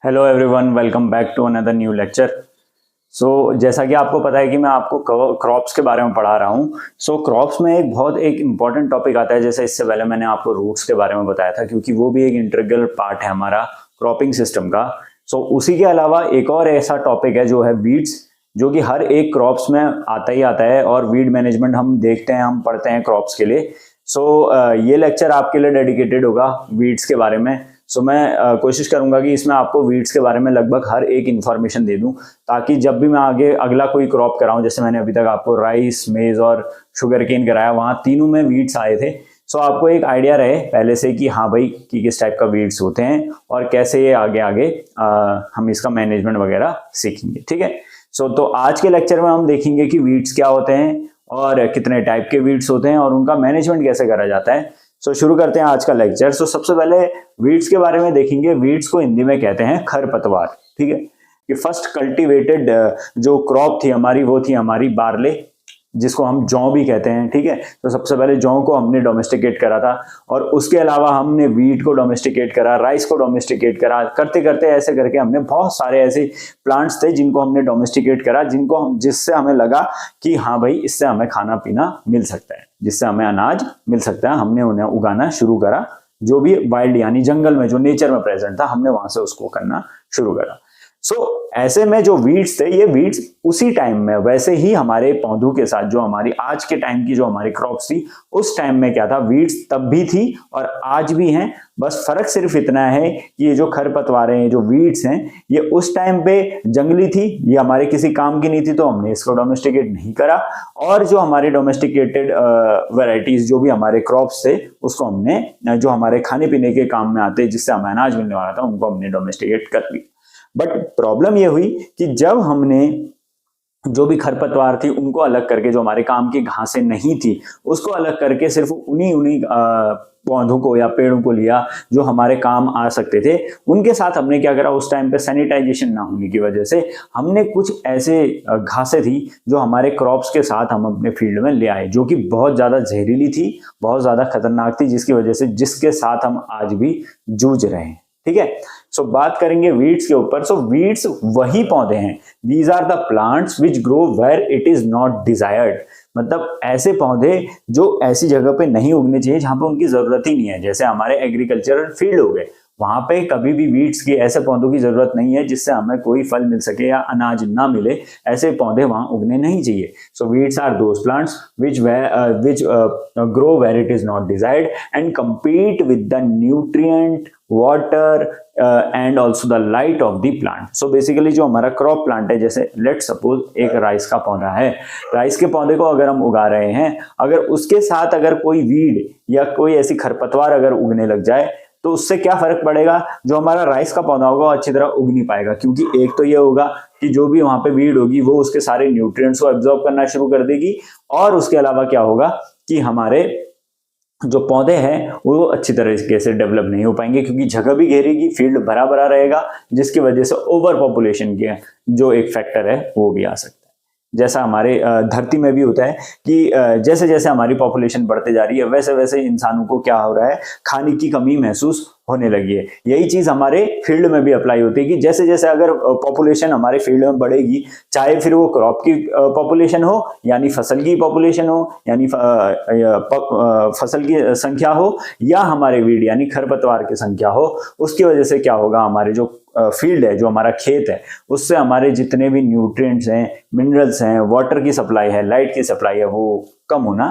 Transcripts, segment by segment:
Hello everyone, welcome back to another new lecture. जैसा कि आपको पता है कि मैं आपको क्रॉप्स के बारे में पढ़ा रहा हूँ। क्रॉप्स में एक इम्पॉर्टेंट टॉपिक आता है। जैसे इससे पहले मैंने आपको रूट्स के बारे में बताया था, क्योंकि वो भी एक इंटीग्रल पार्ट है हमारा क्रॉपिंग सिस्टम का। उसी के अलावा एक और ऐसा टॉपिक है जो है वीड्स, जो कि हर एक क्रॉप्स में आता ही आता है। और वीड मैनेजमेंट हम देखते हैं, हम पढ़ते हैं क्रॉप्स के लिए। ये लेक्चर आपके लिए डेडिकेटेड होगा वीड्स के बारे में। मैं कोशिश करूंगा कि इसमें आपको वीड्स के बारे में लगभग हर एक इंफॉर्मेशन दे दूं, ताकि जब भी मैं आगे अगला कोई क्रॉप कराऊं, जैसे मैंने अभी तक आपको राइस, मेज और शुगर केन कराया, वहां तीनों में वीड्स आए थे। आपको एक आइडिया रहे पहले से कि हाँ भाई कि किस टाइप का वीड्स होते हैं और कैसे ये आगे आगे हम इसका मैनेजमेंट वगैरह सीखेंगे। ठीक है। तो आज के लेक्चर में हम देखेंगे कि वीड्स क्या होते हैं और कितने टाइप के वीड्स होते हैं और उनका मैनेजमेंट कैसे करा जाता है। शुरू करते हैं आज का लेक्चर। सबसे पहले वीड्स के बारे में देखेंगे। वीड्स को हिंदी में कहते हैं खरपतवार। ठीक है। कि फर्स्ट कल्टीवेटेड जो क्रॉप थी हमारी, वो थी हमारी बार्ले, जिसको हम जौ भी कहते हैं। ठीक है। सबसे पहले जौ को हमने डोमेस्टिकेट करा था, और उसके अलावा हमने वीट को डोमेस्टिकेट करा, राइस को डोमेस्टिकेट करा। करते करते ऐसे करके हमने बहुत सारे ऐसे प्लांट्स थे जिनको हमने डोमेस्टिकेट करा, जिससे हमें लगा कि हाँ भाई इससे हमें खाना पीना मिल सकता है, जिससे हमें अनाज मिल सकता है। हमने उन्हें उगाना शुरू करा, जो भी वाइल्ड यानी जंगल में जो नेचर में प्रेजेंट था, हमने वहां से उसको करना शुरू करा। ऐसे में जो वीड्स थे, ये वीड्स उसी टाइम में वैसे ही हमारे पौधों के साथ, जो हमारी आज के टाइम की जो हमारी क्रॉप्स थी, उस टाइम में क्या था, वीड्स तब भी थी और आज भी हैं। बस फर्क सिर्फ इतना है कि ये जो खरपतवारें हैं, जो वीड्स हैं, ये उस टाइम पे जंगली थी, ये हमारे किसी काम की नहीं थी, तो हमने इसको डोमेस्टिकेट नहीं करा। और जो हमारे डोमेस्टिकेटेड वेराइटीज, जो भी हमारे क्रॉप्स थे, उसको हमने, जो हमारे खाने पीने के काम में आते, जिससे हमें अनाज मिलने वाला था, उनको हमने डोमेस्टिकेट कर लिया। बट प्रॉब्लम यह हुई कि जब हमने जो भी खरपतवार थी उनको अलग करके, जो हमारे काम की घासें नहीं थी उसको अलग करके, सिर्फ उन्हीं पौधों को या पेड़ों को लिया जो हमारे काम आ सकते थे, उनके साथ हमने क्या करा, उस टाइम पे सैनिटाइजेशन ना होने की वजह से हमने कुछ ऐसे घासें थी जो हमारे क्रॉप्स के साथ हम अपने फील्ड में ले आए, जो कि बहुत ज्यादा जहरीली थी, बहुत ज्यादा खतरनाक थी, जिसकी वजह से, जिसके साथ हम आज भी जूझ रहे हैं। ठीक है। बात करेंगे वीड्स के ऊपर। वीड्स वही पौधे हैं, these are the plants which grow where it is not desired. मतलब ऐसे पौधे जो ऐसी जगह पे नहीं उगने चाहिए जहां पे उनकी जरूरत ही नहीं है। जैसे हमारे एग्रीकल्चरल फील्ड हो गए, वहां पे कभी भी वीड्स की, ऐसे पौधों की जरूरत नहीं है जिससे हमें कोई फल मिल सके या अनाज ना मिले। ऐसे पौधे वहां उगने नहीं चाहिए। Weeds are those plants which grow where it is not desired and compete with the nutrient, water and also the light of the plant। Basically जो हमारा क्रॉप प्लांट है, जैसे लेट सपोज एक राइस का पौधा है, राइस के पौधे को अगर हम उगा रहे हैं, अगर उसके साथ अगर कोई वीड या कोई ऐसी खरपतवार अगर उगने लग जाए, तो उससे क्या फर्क पड़ेगा, जो हमारा राइस का पौधा होगा वो अच्छी तरह उग नहीं पाएगा। क्योंकि एक तो ये होगा कि जो भी वहां पे वीड होगी वो उसके सारे न्यूट्रिएंट्स को एब्जॉर्ब करना शुरू कर देगी, और उसके अलावा क्या होगा कि हमारे जो पौधे हैं वो अच्छी तरीके से डेवलप नहीं हो पाएंगे, क्योंकि जगह भी घेरेगी, फील्ड भरा भरा रहेगा, जिसकी वजह से ओवर पॉपुलेशन के जो एक फैक्टर है वो भी आ सकता है। जैसा हमारे धरती में भी होता है कि जैसे जैसे हमारी पॉपुलेशन बढ़ते जा रही है, वैसे वैसे इंसानों को क्या हो रहा है, खाने की कमी महसूस होने लगी है। यही चीज हमारे फील्ड में भी अप्लाई होती है कि जैसे जैसे अगर पॉपुलेशन हमारे फील्ड में बढ़ेगी, चाहे फिर वो क्रॉप की पॉपुलेशन हो, यानी फसल की पॉपुलेशन हो, यानी फसल की संख्या हो, या हमारे वीड यानी खरपतवार की संख्या हो, उसकी वजह से क्या होगा, हमारे जो फील्ड है, जो हमारा खेत है, उससे हमारे जितने भी न्यूट्रिएंट्स हैं, मिनरल्स हैं, वाटर की सप्लाई है, लाइट की सप्लाई है, वो कम होना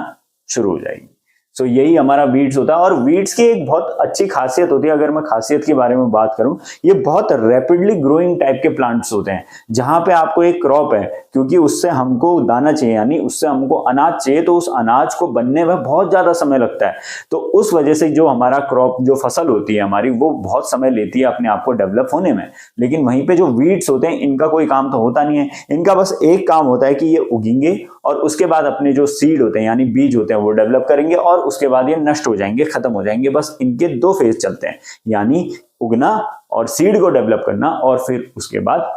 शुरू हो जाएगी। यही हमारा वीड्स होता है। और वीड्स की एक बहुत अच्छी खासियत होती है, अगर मैं खासियत के बारे में बात करूं, ये बहुत रैपिडली ग्रोइंग टाइप के प्लांट्स होते हैं। जहां पे आपको एक क्रॉप है, क्योंकि उससे हमको दाना चाहिए, यानी उससे हमको अनाज चाहिए, तो उस अनाज को बनने में बहुत ज्यादा समय लगता है। तो उस वजह से जो हमारा क्रॉप, जो फसल होती है हमारी, वो बहुत समय लेती है अपने आप को डेवलप होने में। लेकिन वहीं पे जो वीड्स होते हैं, इनका कोई काम तो होता नहीं है। इनका बस एक काम होता है कि ये उगेंगे और उसके बाद अपने जो सीड होते हैं यानी बीज होते हैं वो डेवलप करेंगे, और उसके बाद ये नष्ट हो जाएंगे, खत्म हो जाएंगे। बस इनके दो फेज चलते हैं, यानी उगना और सीड को डेवलप करना और फिर उसके बाद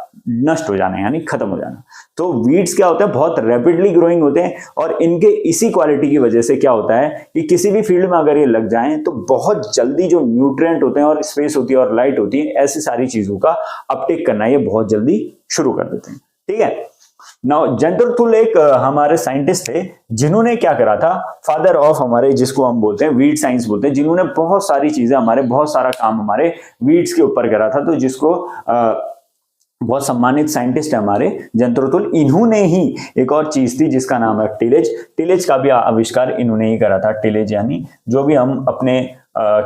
नष्ट हो जाना यानी खत्म हो जाना। तो वीड्स क्या होता है, बहुत रैपिडली ग्रोइंग होते हैं और इनके इसी क्वालिटी की वजह से क्या होता है कि किसी भी फील्ड में अगर ये लग जाएं तो बहुत जल्दी जो न्यूट्रिएंट होते हैं और स्पेस होती है और लाइट होती है, ऐसी सारी चीजों का अपटेक करना ये बहुत जल्दी शुरू कर देते हैं। ठीक है, नाउ जेंटरथुल एक हमारे साइंटिस्ट थे जिन्होंने क्या करा था, फादर ऑफ हमारे जिसको हम बोलते हैं वीड साइंस बोलते हैं, जिन्होंने बहुत सारी चीजें हमारे बहुत सारा काम हमारे वीड्स के ऊपर करा था। तो जिसको बहुत सम्मानित साइंटिस्ट है हमारे जेंटरथुल। इन्होंने ही एक और चीज थी जिसका नाम है टिलेज। टिलेज का भी आविष्कार इन्होंने ही करा था। टिलेज यानी जो भी हम अपने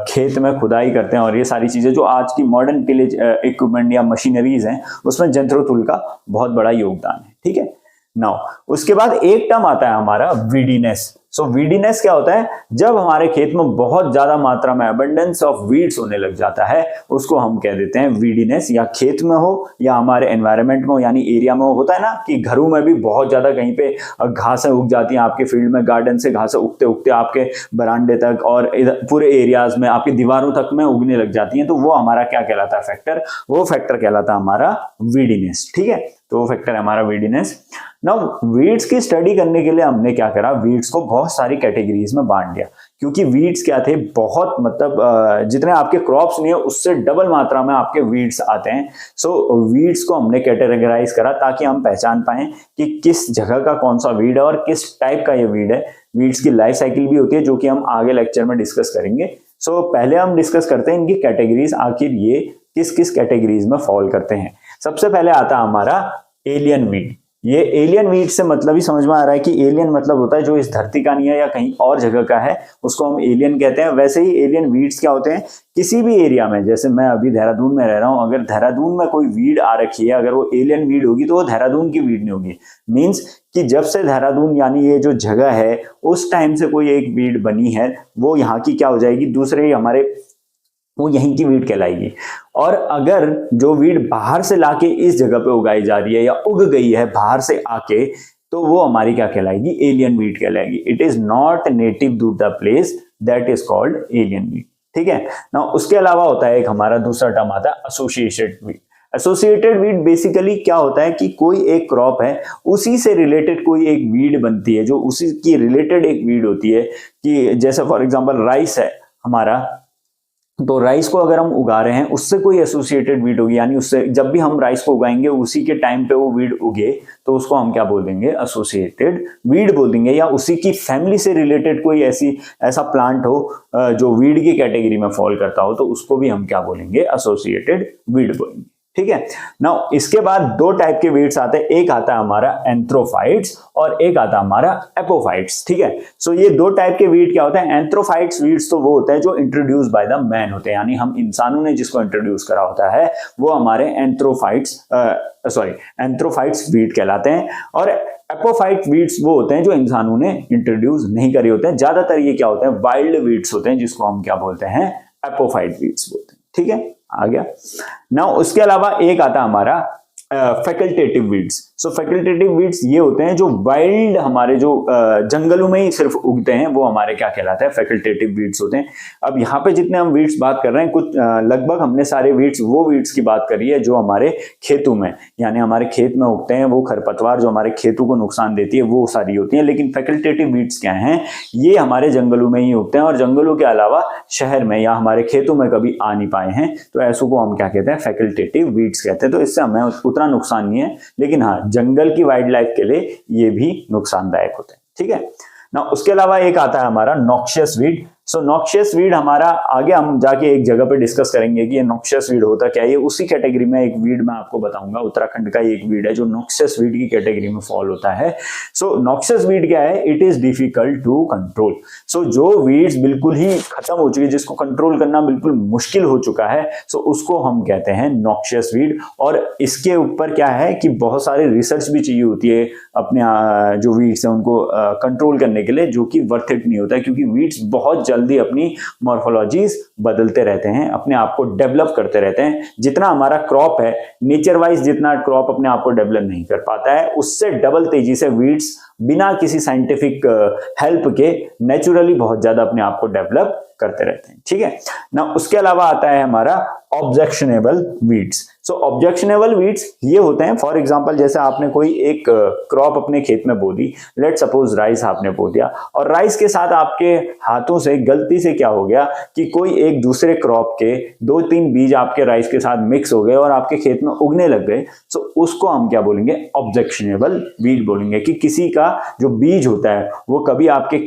खेत में खुदाई करते हैं और ये सारी चीजें जो आज की मॉडर्न टिलेज इक्विपमेंट या मशीनरीज हैं उसमें जेंटरथुल का बहुत बड़ा योगदान है। ठीक है, नाउ उसके बाद एक टर्म आता है हमारा वीडीनेस। सो वीडीनेस क्या होता है, जब हमारे खेत में बहुत ज्यादा मात्रा में अबंडेंस ऑफ वीड्स होने लग जाता है उसको हम कह देते हैं वीडीनेस। या खेत में हो या हमारे एनवायरनमेंट में हो यानी एरिया में हो, होता है ना कि घरों में भी बहुत ज्यादा कहीं पे घासें उग जाती हैं आपके फील्ड में, गार्डन से घासें उगते उगते आपके बरामदे तक और पूरे एरियाज में आपकी दीवारों तक में उगने लग जाती हैं, तो वो हमारा क्या कहलाता है, फैक्टर। वो फैक्टर कहलाता है हमारा वीडीनेस। ठीक है, तो वो फैक्टर है हमारा वीडीनेस। नाउ वीड्स की स्टडी करने के लिए हमने क्या करा, वीड्स को बहुत सारी कैटेगरीज में बांट दिया, क्योंकि वीड्स क्या थे, बहुत मतलब जितने आपके क्रॉप्स नहीं है उससे डबल मात्रा में आपके वीड्स आते हैं। सो वीड्स को हमने कैटेगराइज करा ताकि हम पहचान पाएं कि किस जगह का कौन सा वीड है और किस टाइप का ये वीड है। वीड्स की लाइफ साइकिल भी होती है जो कि हम आगे लेक्चर में डिस्कस करेंगे। सो पहले हम डिस्कस करते हैं इनकी कैटेगरीज, आखिर ये किस किस कैटेगरीज में फॉल करते हैं। सबसे पहले आता है हमारा एलियन वीड। ये एलियन वीड से मतलब ही समझ में आ रहा है कि एलियन मतलब होता है जो इस धरती का नहीं है या कहीं और जगह का है, उसको हम एलियन कहते हैं। वैसे ही एलियन वीड्स क्या होते हैं, किसी भी एरिया में, जैसे मैं अभी देहरादून में रह रहा हूं, अगर देहरादून में कोई वीड आ रखी है, अगर वो एलियन वीड होगी तो वो देहरादून की वीड नहीं होगी। मींस कि जब से देहरादून यानी ये जो जगह है उस टाइम से कोई एक वीड बनी है, वो यहाँ की क्या हो जाएगी, दूसरे हमारे वो यहीं की वीड कहलाएगी। और अगर जो वीड बाहर से लाके इस जगह पे उगाई जा रही है या उग गई है बाहर से आके, तो वो हमारी क्या कहलाएगी, एलियन वीड कहलाएगी। It is not native to the place, that is called alien weed. ठीक है ना, उसके अलावा होता है एक हमारा दूसरा टर्म आता है associated weed. Associated weed basically क्या होता है कि कोई एक क्रॉप है, उसी से रिलेटेड कोई एक वीड बनती है, जो उसी की रिलेटेड एक वीड होती है। कि जैसे फॉर एग्जांपल राइस है हमारा, तो राइस को अगर हम उगा रहे हैं उससे कोई एसोसिएटेड वीड होगी, यानी उससे जब भी हम राइस को उगाएंगे उसी के टाइम पे वो वीड उगे, तो उसको हम क्या बोल देंगे, एसोसिएटेड वीड बोल देंगे। या उसी की फैमिली से रिलेटेड कोई ऐसा प्लांट हो जो वीड की कैटेगरी में फॉल करता हो, तो उसको भी हम क्या बोलेंगे, एसोसिएटेड वीड बोलेंगे। ठीक है ना, इसके बाद दो टाइप के वीड्स आते हैं, एक आता है हमारा एंथ्रोफाइट्स और एक आता है हमारा एपोफाइट्स। ठीक है, सो ये दो टाइप के वीड क्या होते हैं, एंथ्रोफाइट्स वीड्स तो वो होते हैं जो इंट्रोड्यूस बाय द मैन होते हैं, यानी हम इंसानों ने जिसको इंट्रोड्यूस करा होता है वो हमारे एंथ्रोफाइट्स वीड कहलाते हैं। और एपोफाइट वीड्स वो होते हैं जो इंसानों ने इंट्रोड्यूस नहीं करे होते हैं। ज्यादातर ये क्या होते हैं, वाइल्ड वीड्स होते हैं, जिसको हम क्या बोलते हैं, एपोफाइट वीड्स बोलते हैं। ठीक है, आ गया ना। उसके अलावा एक आता हमारा फैकल्टेटिव वीड्स। सो फैकल्टेटिव वीड्स ये होते हैं जो वाइल्ड हमारे जो जंगलों में ही सिर्फ उगते हैं, वो हमारे क्या कहलाते हैं, फैकल्टेटिव वीड्स होते हैं। अब यहाँ पे जितने हम वीड्स बात कर रहे हैं, कुछ लगभग हमने सारे वीड्स वो वीड्स की बात करी है जो हमारे खेतों में, यानी हमारे खेत में उगते हैं, वो खरपतवार जो हमारे खेतों को नुकसान देती है वो सारी होती है। लेकिन फैकल्टेटिव वीड्स क्या हैं, ये हमारे जंगलों में ही उगते हैं और जंगलों के अलावा शहर में या हमारे खेतों में कभी आ नहीं पाए हैं, तो ऐसों को हम क्या कहते हैं, फैकल्टेटिव वीड्स कहते हैं। तो इससे हमें उतना नुकसान नहीं है, लेकिन हाँ जंगल की वाइल्ड लाइफ के लिए ये भी नुकसानदायक होते हैं। ठीक है ना, उसके अलावा एक आता है हमारा नॉक्शियस वीड। सो नॉक्शियस वीड हमारा आगे हम जाके एक जगह पे डिस्कस करेंगे कि ये नॉक्शियस वीड होता क्या है। ये उसी कैटेगरी में एक वीड मैं आपको बताऊंगा, उत्तराखंड का एक वीड है जो नॉक्शियस वीड की कैटेगरी में फॉल होता है। सो नॉक्शियस वीड क्या है, it is difficult to control. So जो वीड्स बिल्कुल ही खत्म हो चुकी है, जिसको कंट्रोल करना बिल्कुल मुश्किल हो चुका है, सो उसको हम कहते हैं नॉक्शियस वीड। और इसके ऊपर क्या है कि बहुत सारे रिसर्च भी चाहिए होती है अपने जो वीड्स है उनको कंट्रोल करने के लिए, जो कि वर्थ इट नहीं होता है, क्योंकि वीड्स बहुत जल्दी अपनी मॉर्फोलॉजीज बदलते रहते हैं, अपने आप को डेवलप करते रहते हैं। जितना हमारा क्रॉप है, नेचर वाइज जितना क्रॉप अपने आप को डेवलप नहीं कर पाता है, उससे डबल तेजी से वीड्स बिना किसी साइंटिफिक हेल्प के नेचुरली बहुत ज्यादा अपने आप को डेवलप करते रहते हैं। ठीक है ना। उसके अलावा आता है हमारा ऑब्जेक्शनेबल वीड्स। सो ऑब्जेक्शनेबल वीड्स ये होते हैं, फॉर एग्जांपल जैसे आपने कोई एक क्रॉप अपने खेत में बो दी, लेट सपोज राइस आपने बो दिया, और राइस के साथ आपके हाथों से गलती से क्या हो गया कि कोई एक दूसरे क्रॉप के 2-3 बीज आपके राइस के साथ मिक्स हो गए और आपके खेत में उगने लग गए। सो उसको हम क्या बोलेंगे, ऑब्जेक्शनेबल वीड बोलेंगे, कि किसी का जो बीज होता है वो कभी आपके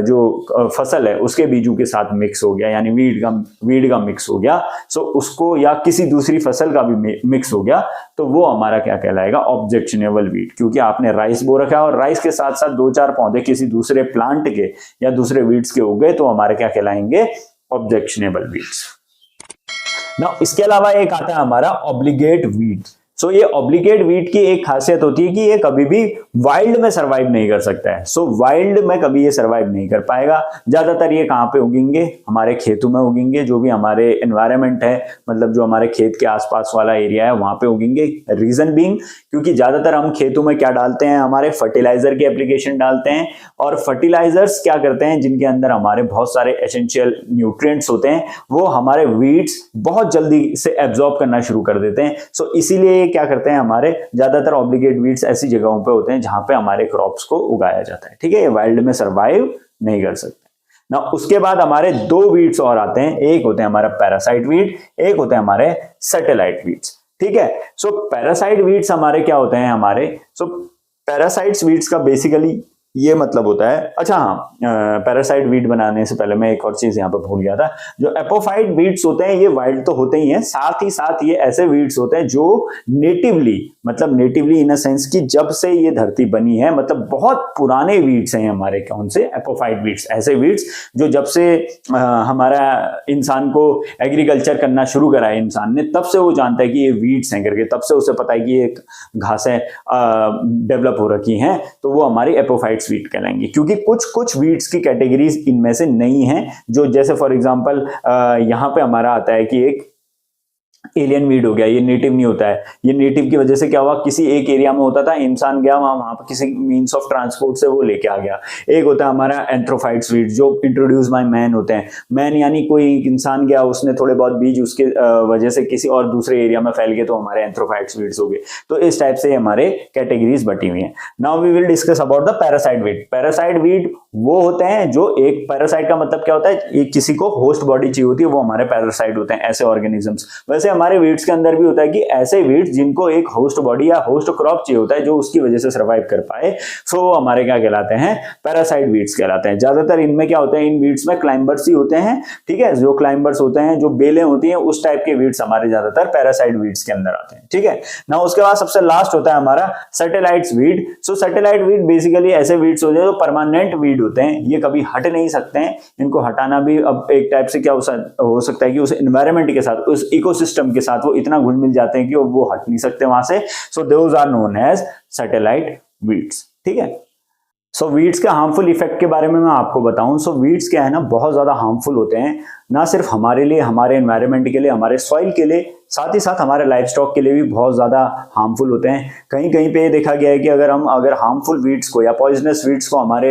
जो फसल है उसके बीजों के साथ मिक्स हो गया, यानी वीड का मिक्स हो गया। सो उसको, या किसी दूसरी फसल का भी मिक्स हो गया, तो वो हमारा क्या कहलाएगा, ऑब्जेक्शनेबल वीड। क्योंकि आपने राइस बो रखा है और राइस के साथ साथ 2-4 पौधे किसी दूसरे प्लांट के या दूसरे वीड्स के उग गए, तो हमारे क्या कहलाएंगे, ऑब्जेक्शनेबल वीड्स। ना इसके अलावा एक आता है हमारा ऑब्लिगेट वीड। सो ये ऑब्लिगेट वीड की एक खासियत होती है कि ये कभी भी वाइल्ड में सरवाइव नहीं कर सकता है। सो वाइल्ड में कभी ये सरवाइव नहीं कर पाएगा। ज्यादातर ये कहाँ पे उगेंगे, हमारे खेतों में उगेंगे, जो भी हमारे एनवायरनमेंट है, मतलब जो हमारे खेत के आसपास वाला एरिया है वहां पे उगेंगे। रीजन बीइंग, क्योंकि ज्यादातर हम खेतों में क्या डालते हैं, हमारे फर्टिलाइजर की एप्लीकेशन डालते हैं, और फर्टिलाइजर्स क्या करते हैं, जिनके अंदर हमारे बहुत सारे एसेंशियल न्यूट्रिएंट्स होते हैं, वो हमारे वीड्स बहुत जल्दी से एब्जॉर्ब करना शुरू कर देते हैं। सो इसीलिए क्या करते हैं, हमारे ज्यादातर ऑब्लिगेट वीड्स ऐसी जगहों पे होते हैं जहां पे हमारे क्रॉप्स को उगाया जाता है। ठीक है, ये वाइल्ड में सरवाइव नहीं कर सकते ना। उसके बाद हमारे 2 वीड्स और आते हैं, एक होते हैं हमारा पैरासाइट वीड, एक होते हैं हमारे सैटेलाइट वीड्स। ठीक है, सो पैरासाइट वीड्स हमारे क्या होते हैं, पैरासाइट्स वीड्स का बेसिकली ये मतलब होता है, अच्छा हाँ, पैरासाइट वीड बनाने से पहले मैं एक और चीज यहाँ पे भूल गया था। जो एपोफाइट वीड्स होते हैं ये वाइल्ड तो होते ही हैं, साथ ही साथ ये ऐसे वीड्स होते हैं जो नेटिवली इन अ सेंस कि जब से ये धरती बनी है, मतलब बहुत पुराने वीड्स हैं हमारे, कौन से, एपोफाइट वीड्स, ऐसे वीड्स जो जब से हमारा इंसान को एग्रीकल्चर करना शुरू करा है इंसान ने, तब से वो जानता है कि ये वीड्स हैं करके, तब से उसे पता है कि ये घासें डेवलप हो रखी हैं, तो वो हमारी एपोफाइट वीड कहलाएंगे। क्योंकि कुछ वीड्स की कैटेगरीज इनमें से नहीं है, जो जैसे फॉर एग्जांपल यहां पे हमारा आता है कि एक एलियन वीड हो गया, ये नेटिव नहीं होता है। ये नेटिव की वजह से क्या हुआ, किसी एक एरिया में होता था, इंसान गया वहां पर किसी मींस ऑफ ट्रांसपोर्ट से वो लेके आ गया। एक होता है हमारा एंथ्रोफाइट्स वीड, जो इंट्रोड्यूस बाय मैन होते हैं। मैन यानी कोई इंसान गया, उसने थोड़े बहुत बीज उसके वजह से किसी और दूसरे एरिया में फैल गए, तो हमारे एंथ्रोफाइट्स वीड्स हो गए। तो इस टाइप से हमारे कैटेगरीज बटी हुई है। Now we will discuss about the parasite weed. Parasite weed वो होते हैं जो, एक पैरासाइट का मतलब क्या होता है, एक किसी को होस्ट बॉडी चाहिए होती है, वो हमारे पैरासाइट होते हैं, ऐसे ऑर्गेनिजम्स। वैसे हमारे वीड्स के अंदर भी होता है कि ऐसे वीड्स जिनको एक होस्ट बॉडी या होस्ट क्रॉप चाहिए होता है, जो उसकी वजह से सर्वाइव कर पाए, सो हमारे क्या कहलाते हैं, पैरासाइट वीड्स कहलाते हैं। ज्यादातर इनमें क्या होते हैं, इन वीड्स में क्लाइंबर्स ही होते हैं। ठीक है, जो क्लाइंबर्स होते हैं, जो बेलें होती हैं, उस टाइप के वीड्स हमारे ज्यादातर पैरासाइट वीड्स के अंदर आते हैं। ठीक है ना। उसके बाद सबसे लास्ट होता है हमारा सैटेलाइट्स वीड। सो सैटेलाइट वीड बेसिकली ऐसे वीड्स होते हैं जो परमानेंट वीड होते हैं, ये कभी हट नहीं सकते हैं। इनको हटाना भी अब एक टाइप से क्या हो सकता है कि उस एनवायरनमेंट के साथ, उस इकोसिस्टम के साथ वो इतना घुल मिल जाते हैं कि वो हट नहीं सकते वहां से। So those are known as satellite weeds. ठीक है, सो वीड्स के हार्मफुल इफेक्ट के बारे में मैं आपको बताऊं। सो वीड्स क्या है ना, बहुत ज्यादा हार्मफुल होते हैं, ना सिर्फ हमारे लिए, हमारे एनवायरनमेंट के लिए, हमारे सॉइल के लिए, साथ ही साथ हमारे लाइफ स्टॉक के लिए भी बहुत ज्यादा हार्मफुल होते हैं। कहीं कहीं पे देखा गया है कि अगर हार्मफुल वीड्स को या पॉइजनस वीड्स को हमारे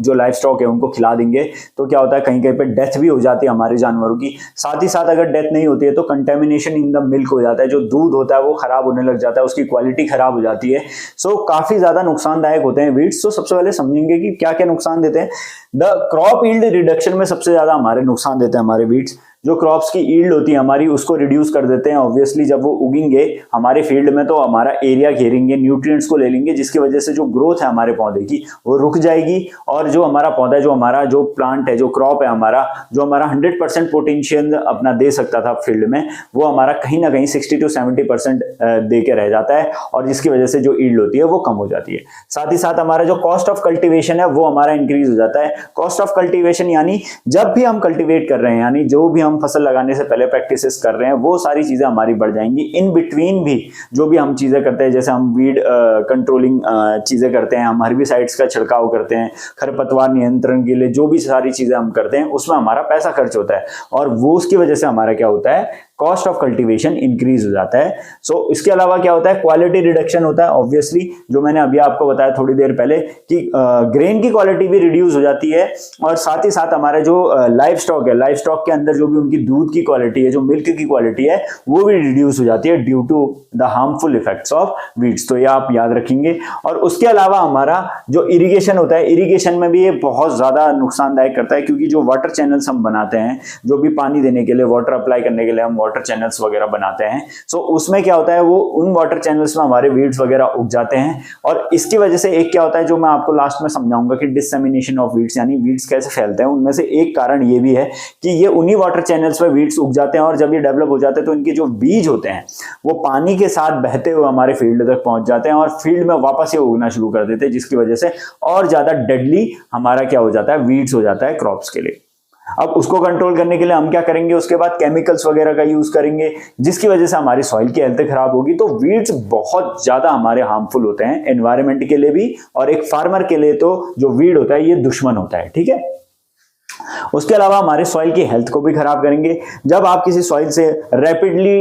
जो लाइफ स्टॉक है उनको खिला देंगे, तो क्या होता है, कहीं कहीं पे डेथ भी हो जाती है हमारे जानवरों की। साथ ही साथ अगर डेथ नहीं होती है तो कंटेमिनेशन इन द मिल्क हो जाता है, जो दूध होता है वो खराब होने लग जाता है, उसकी क्वालिटी खराब हो जाती है। सो काफी ज्यादा नुकसानदायक होते हैं वीड्स। तो सबसे पहले समझेंगे कि क्या क्या नुकसान देते हैं। द क्रॉप यील्ड रिडक्शन में सबसे ज्यादा हमारे नुकसान देते हैं हमारे वीड्स। जो क्रॉप्स की यील्ड होती है हमारी, उसको रिड्यूस कर देते हैं। ऑब्वियसली जब वो उगेंगे हमारे फील्ड में, तो हमारा एरिया घेरेंगे, न्यूट्रिएंट्स को ले लेंगे, जिसकी वजह से जो ग्रोथ है हमारे पौधे की वो रुक जाएगी। और जो हमारा पौधा, जो हमारा जो प्लांट है, जो क्रॉप है हमारा, जो हमारा 100% पोटेंशियल अपना दे सकता था फील्ड में, वो हमारा कहीं ना कहीं 60 to 70% दे के रह जाता है, और जिसकी वजह से जो यील्ड होती है वो कम हो जाती है। साथ ही साथ हमारा जो कॉस्ट ऑफ कल्टिवेशन है वो हमारा इंक्रीज हो जाता है। कॉस्ट ऑफ कल्टिवेशन यानी जब भी हम कल्टिवेट कर रहे हैं, यानी जो भी हम हम फसल लगाने से पहले प्रैक्टिसेस कर रहे हैं, वो सारी चीजें हमारी बढ़ जाएंगी। इन बिटवीन भी जो भी हम चीजें करते हैं, जैसे हम वीड कंट्रोलिंग चीजें करते हैं, हम हर्बिसाइड्स का छिड़काव करते हैं, खरपतवार नियंत्रण के लिए जो भी सारी चीजें हम करते हैं, उसमें हमारा पैसा खर्च होता है, और वो उसकी वजह से हमारा क्या होता है, कॉस्ट ऑफ कल्टीवेशन इंक्रीज हो जाता है। सो इसके अलावा क्या होता है, क्वालिटी रिडक्शन होता है ऑब्वियसली, जो मैंने अभी आपको बताया थोड़ी देर पहले कि ग्रेन की क्वालिटी भी रिड्यूस हो जाती है, और साथ ही साथ हमारे जो लाइफ स्टॉक है, लाइफ स्टॉक के अंदर जो भी उनकी दूध की क्वालिटी है, जो मिल्क की क्वालिटी है, वो भी रिड्यूस हो जाती है due to the harmful effects of weeds. तो ये आप याद रखेंगे। और उसके अलावा हमारा जो इरिगेशन होता है, इरिगेशन में भी ये बहुत ज्यादा नुकसानदायक करता है, क्योंकि जो वाटर चैनल्स हम बनाते हैं, जो भी पानी देने के लिए, वाटर अप्लाई करने के लिए हम वाटर चैनल्स वगैरह बनाते हैं, सो उसमें क्या होता है, वो उन वाटर चैनल्स में हमारे वीड्स वगैरह उग जाते हैं। और इसकी वजह से एक क्या होता है, जो मैं आपको लास्ट में समझाऊंगा कि डिससेमिनेशन ऑफ वीड्स, यानी वीड्स कैसे फैलते हैं, उनमें से एक कारण ये भी है कि ये उन्हीं वाटर चैनल्स में वीड्स उग जाते हैं, और जब ये डेवलप हो जाते हैं तो इनके जो बीज होते हैं वो पानी के साथ बहते हुए हमारे फील्ड तक पहुंच जाते हैं, और फील्ड में वापस ये उगना शुरू कर देते हैं, जिसकी वजह से और ज्यादा डेडली हमारा क्या हो जाता है, वीड्स हो जाता है क्रॉप्स के लिए। अब उसको कंट्रोल करने के लिए हम क्या करेंगे, उसके बाद केमिकल्स वगैरह का यूज करेंगे, जिसकी वजह से हमारी सॉइल की हेल्थ खराब होगी। तो वीड्स बहुत ज्यादा हमारे हार्मफुल होते हैं एनवायरनमेंट के लिए भी, और एक फार्मर के लिए तो जो वीड होता है ये दुश्मन होता है, ठीक है। उसके अलावा हमारे सॉइल की हेल्थ को भी खराब करेंगे। जब आप किसी सॉइल से रैपिडली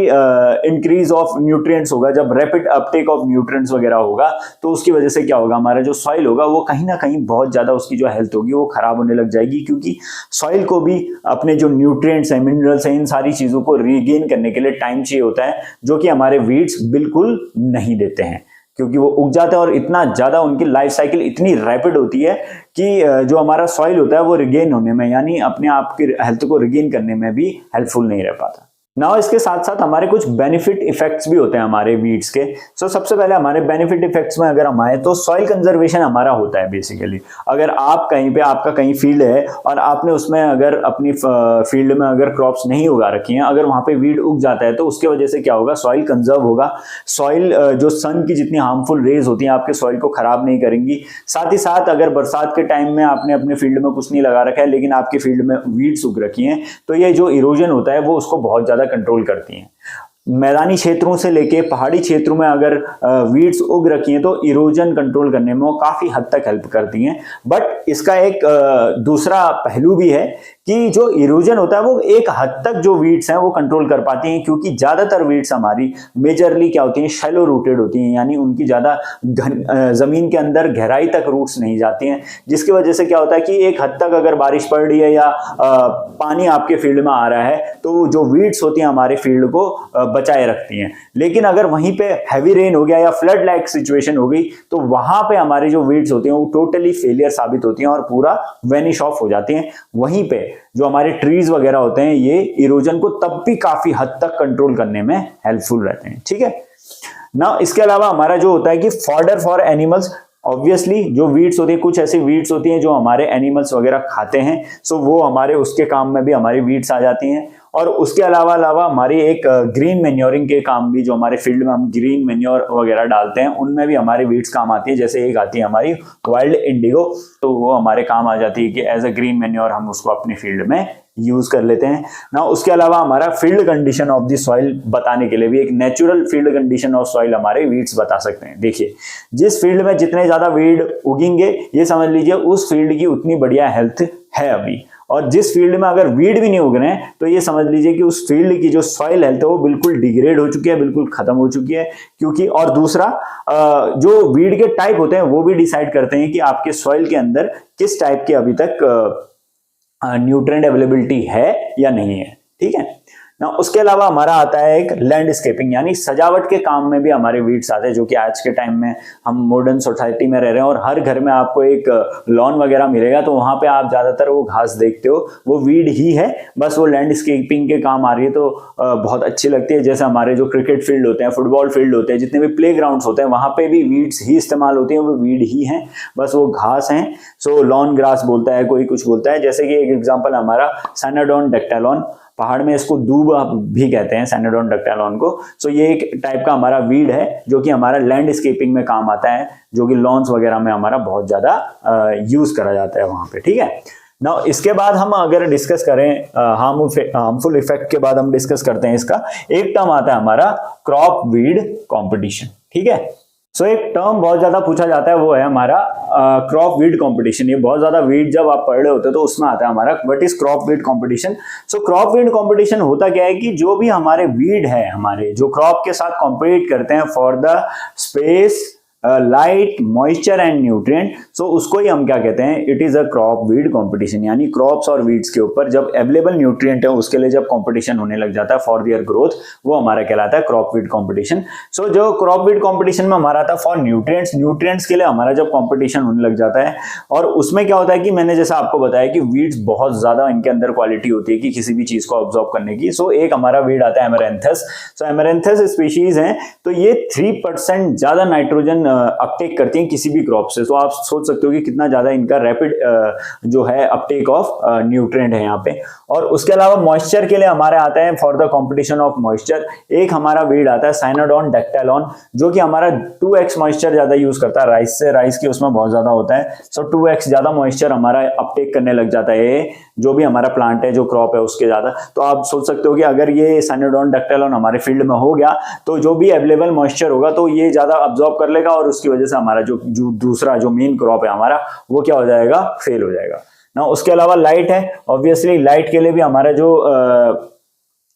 इंक्रीज ऑफ न्यूट्रिएंट्स होगा, जब रैपिड अपटेक ऑफ न्यूट्रिएंट्स वगैरह होगा, तो उसकी वजह से क्या होगा, हमारा जो सॉइल होगा वो कहीं ना कहीं बहुत ज्यादा उसकी जो हेल्थ होगी वो खराब होने लग जाएगी, क्योंकि सॉइल को भी अपने जो न्यूट्रिएंट्स हैं, मिनरल्स हैं, इन सारी चीजों को रीगेन करने के लिए टाइम चाहिए होता है, जो कि हमारे वीड्स बिल्कुल नहीं देते हैं, क्योंकि वो उग जाते हैं और इतना ज्यादा उनकी लाइफ साइकिल इतनी रैपिड होती है कि जो हमारा सॉइल होता है वो रिगेन होने में, यानी अपने आप की हेल्थ को रिगेन करने में भी हेल्पफुल नहीं रह पाता। नाउ इसके साथ साथ हमारे कुछ बेनिफिट इफेक्ट्स भी होते हैं हमारे वीड्स के। सो सबसे पहले हमारे बेनिफिट इफेक्ट्स में अगर हम आए तो सॉइल कंजर्वेशन हमारा होता है बेसिकली। अगर आप कहीं पे, आपका कहीं फील्ड है और आपने उसमें अगर अपनी फील्ड में अगर क्रॉप्स नहीं उगा रखी हैं, अगर वहां पे वीड उग जाता है तो उसके वजह से क्या होगा, सॉइल कंजर्व होगा। सॉइल जो सन की जितनी हार्मफुल रेज होती हैं आपके सॉइल को खराब नहीं करेंगी। साथ ही साथ अगर बरसात के टाइम में आपने अपने फील्ड में कुछ नहीं लगा रखा है लेकिन आपकी फील्ड में वीड्स उग रखी हैं, तो ये जो इरोजन होता है वो उसको बहुत ज्यादा कंट्रोल करती हैं। मैदानी क्षेत्रों से लेके पहाड़ी क्षेत्रों में अगर वीड्स उग रखी हैं तो इरोजन कंट्रोल करने में वो काफी हद तक हेल्प करती हैं। बट इसका एक दूसरा पहलू भी है कि जो इरोजन होता है वो एक हद तक जो वीड्स हैं वो कंट्रोल कर पाती हैं, क्योंकि ज्यादातर वीड्स हमारी मेजरली क्या होती हैं, शैलो रूटेड होती हैं, यानी उनकी ज्यादा जमीन के अंदर गहराई तक रूट्स नहीं जाती हैं, जिसकी वजह से क्या होता है कि एक हद तक अगर बारिश पड़ रही है या पानी आपके फील्ड में आ रहा है तो जो वीड्स होती हैं हमारे फील्ड को बचाए रखती हैं। लेकिन अगर वहीं पे हैवी रेन हो गया या फ्लड लाइक सिचुएशन हो गई तो वहां पे हमारी जो वीड्स होती हैं वो टोटली फेलियर साबित होती हैं और पूरा वेनिश ऑफ हो जाती हैं। वहीं पे जो हमारे ट्रीज वगैरह होते हैं ये इरोजन को तब भी काफी हद तक कंट्रोल करने में हेल्पफुल रहते हैं, ठीक है ना। इसके अलावा हमारा जो होता है कि फॉडर फॉर एनिमल्स, ऑब्वियसली जो वीड्स होती है, कुछ ऐसी वीड्स होती हैं जो हमारे एनिमल्स वगैरह खाते हैं, सो वो हमारे उसके काम में भी हमारी वीड्स आ जाती हैं। और उसके अलावा हमारी एक ग्रीन मैन्योरिंग के काम भी, जो हमारे फील्ड में हम ग्रीन मैन्योर वगैरह डालते हैं उनमें भी हमारी वीड्स काम आती है। जैसे एक आती है हमारी वाइल्ड इंडिगो, तो वो हमारे काम आ जाती है कि एज अ ग्रीन मैन्योर हम उसको अपने फील्ड में यूज कर लेते हैं ना। उसके अलावा हमारा field condition of the soil बताने के लिए भी एक natural field condition of soil हमारे वीड्स बता सकते हैं। देखिए, जिस फील्ड में जितने ज्यादा वीड उगेंगे ये समझ लीजिए उस फील्ड की उतनी बढ़िया हेल्थ है अभी, और जिस फील्ड में अगर वीड भी नहीं उग रहे हैं तो ये समझ लीजिए कि उस फील्ड की जो सॉइल हेल्थ है वो बिल्कुल डिग्रेड हो चुकी है, बिल्कुल खत्म हो चुकी है। क्योंकि और दूसरा जो वीड के टाइप होते हैं वो भी डिसाइड करते हैं कि आपके सॉइल के अंदर किस टाइप की अभी तक न्यूट्रिएंट अवेलेबिलिटी है या नहीं है, ठीक है ना। उसके अलावा हमारा आता है एक लैंडस्केपिंग, यानी सजावट के काम में भी हमारे वीड्स आते हैं, जो कि आज के टाइम में हम मॉडर्न सोसाइटी में रह रहे हैं और हर घर में आपको एक लॉन वगैरह मिलेगा तो वहां पे आप ज्यादातर वो घास देखते हो वो वीड ही है, बस वो लैंडस्केपिंग के काम आ रही है तो बहुत अच्छी लगती है। जैसे हमारे जो क्रिकेट फील्ड होते हैं, फुटबॉल फील्ड होते हैं, जितने भी प्ले ग्राउंड्स होते हैं वहां पे भी वीड्स ही इस्तेमाल होती हैं, वो वीड ही हैं, बस वो घास हैं। सो लॉन ग्रास बोलता है, कोई कुछ बोलता है। जैसे कि एक एग्जाम्पल हमारा सैनाडोन डक्टालॉन, पहाड़ में इसको दूब भी कहते हैं सैनाडोन डक्टालॉन को। सो ये एक टाइप का हमारा वीड है जो कि हमारा लैंडस्केपिंग में काम आता है, जो कि लॉन्स वगैरह में हमारा बहुत ज्यादा यूज करा जाता है वहां पे, ठीक है नाउ इसके बाद हम अगर डिस्कस करें हार्मफुल इफेक्ट के बाद हम डिस्कस करते हैं इसका, एक टर्म आता है हमारा क्रॉप वीड कंपटीशन। ठीक है, सो एक टर्म बहुत ज्यादा पूछा जाता है, वो है हमारा क्रॉप वीड कंपटीशन। ये बहुत ज्यादा वीड जब आप पढ़ रहे होते हो तो उसमें आता है हमारा what is crop weed competition. So crop weed competition होता क्या है कि जो भी हमारे वीड है, हमारे जो क्रॉप के साथ कॉम्पीट करते हैं for the space, light, moisture and nutrient, so उसको ही हम क्या कहते हैं, it is a crop weed competition. यानी क्रॉप्स और वीड्स के ऊपर जब अवेलेबल न्यूट्रिएंट है उसके लिए जब कंपटीशन होने लग जाता है फॉर देयर ग्रोथ, वो हमारा कहलाता है क्रॉप वीड कंपटीशन। सो जो क्रॉप वीड कंपटीशन में हमारा आता है फॉर न्यूट्रिएंट्स, न्यूट्रिएंट्स के लिए हमारा जब कंपटीशन होने लग जाता है, और उसमें क्या होता है कि मैंने जैसा आपको बताया कि वीड्स बहुत ज्यादा इनके अंदर क्वालिटी होती है कि किसी भी चीज को ऑब्जॉर्व करने की। सो एक हमारा वीड आता है एमरैंथस। सो एमरैंथस स्पीशीज है तो ये 3% ज्यादा नाइट्रोजन अपटेक करती हैं किसी भी क्रॉप से। तो आप सोच सकते हो कि कितना ज्यादा इनका रैपिड जो है अपटेक ऑफ न्यूट्रिएंट है यहाँ पे। और उसके अलावा मॉइस्चर के लिए हमारे आता है for the competition of moisture, एक हमारा वीड आता है साइनोडोन डेक्टालोन, जो कि हमारा 2x मॉइस्चर ज्यादा यूज करता है राइस से, राइस की उसमें बहुत ज्यादा होता है। सो 2x ज्यादा मॉइस्चर हमारा अपटेक करने लग जाता है जो भी हमारा प्लांट है, जो क्रॉप है उसके ज्यादा। तो आप सोच सकते हो कि अगर ये साइनोडोन डेक्टालोन हमारे फील्ड में हो गया तो जो भी अवेलेबल मॉइस्चर होगा तो ये ज्यादा अब्जॉर्ब कर लेगा और उसकी वजह से हमारा जो दूसरा जो मेन क्रॉप है हमारा वो क्या हो जाएगा, फेल हो जाएगा ना। उसके अलावा लाइट है, ऑब्वियसली लाइट के लिए भी हमारा जो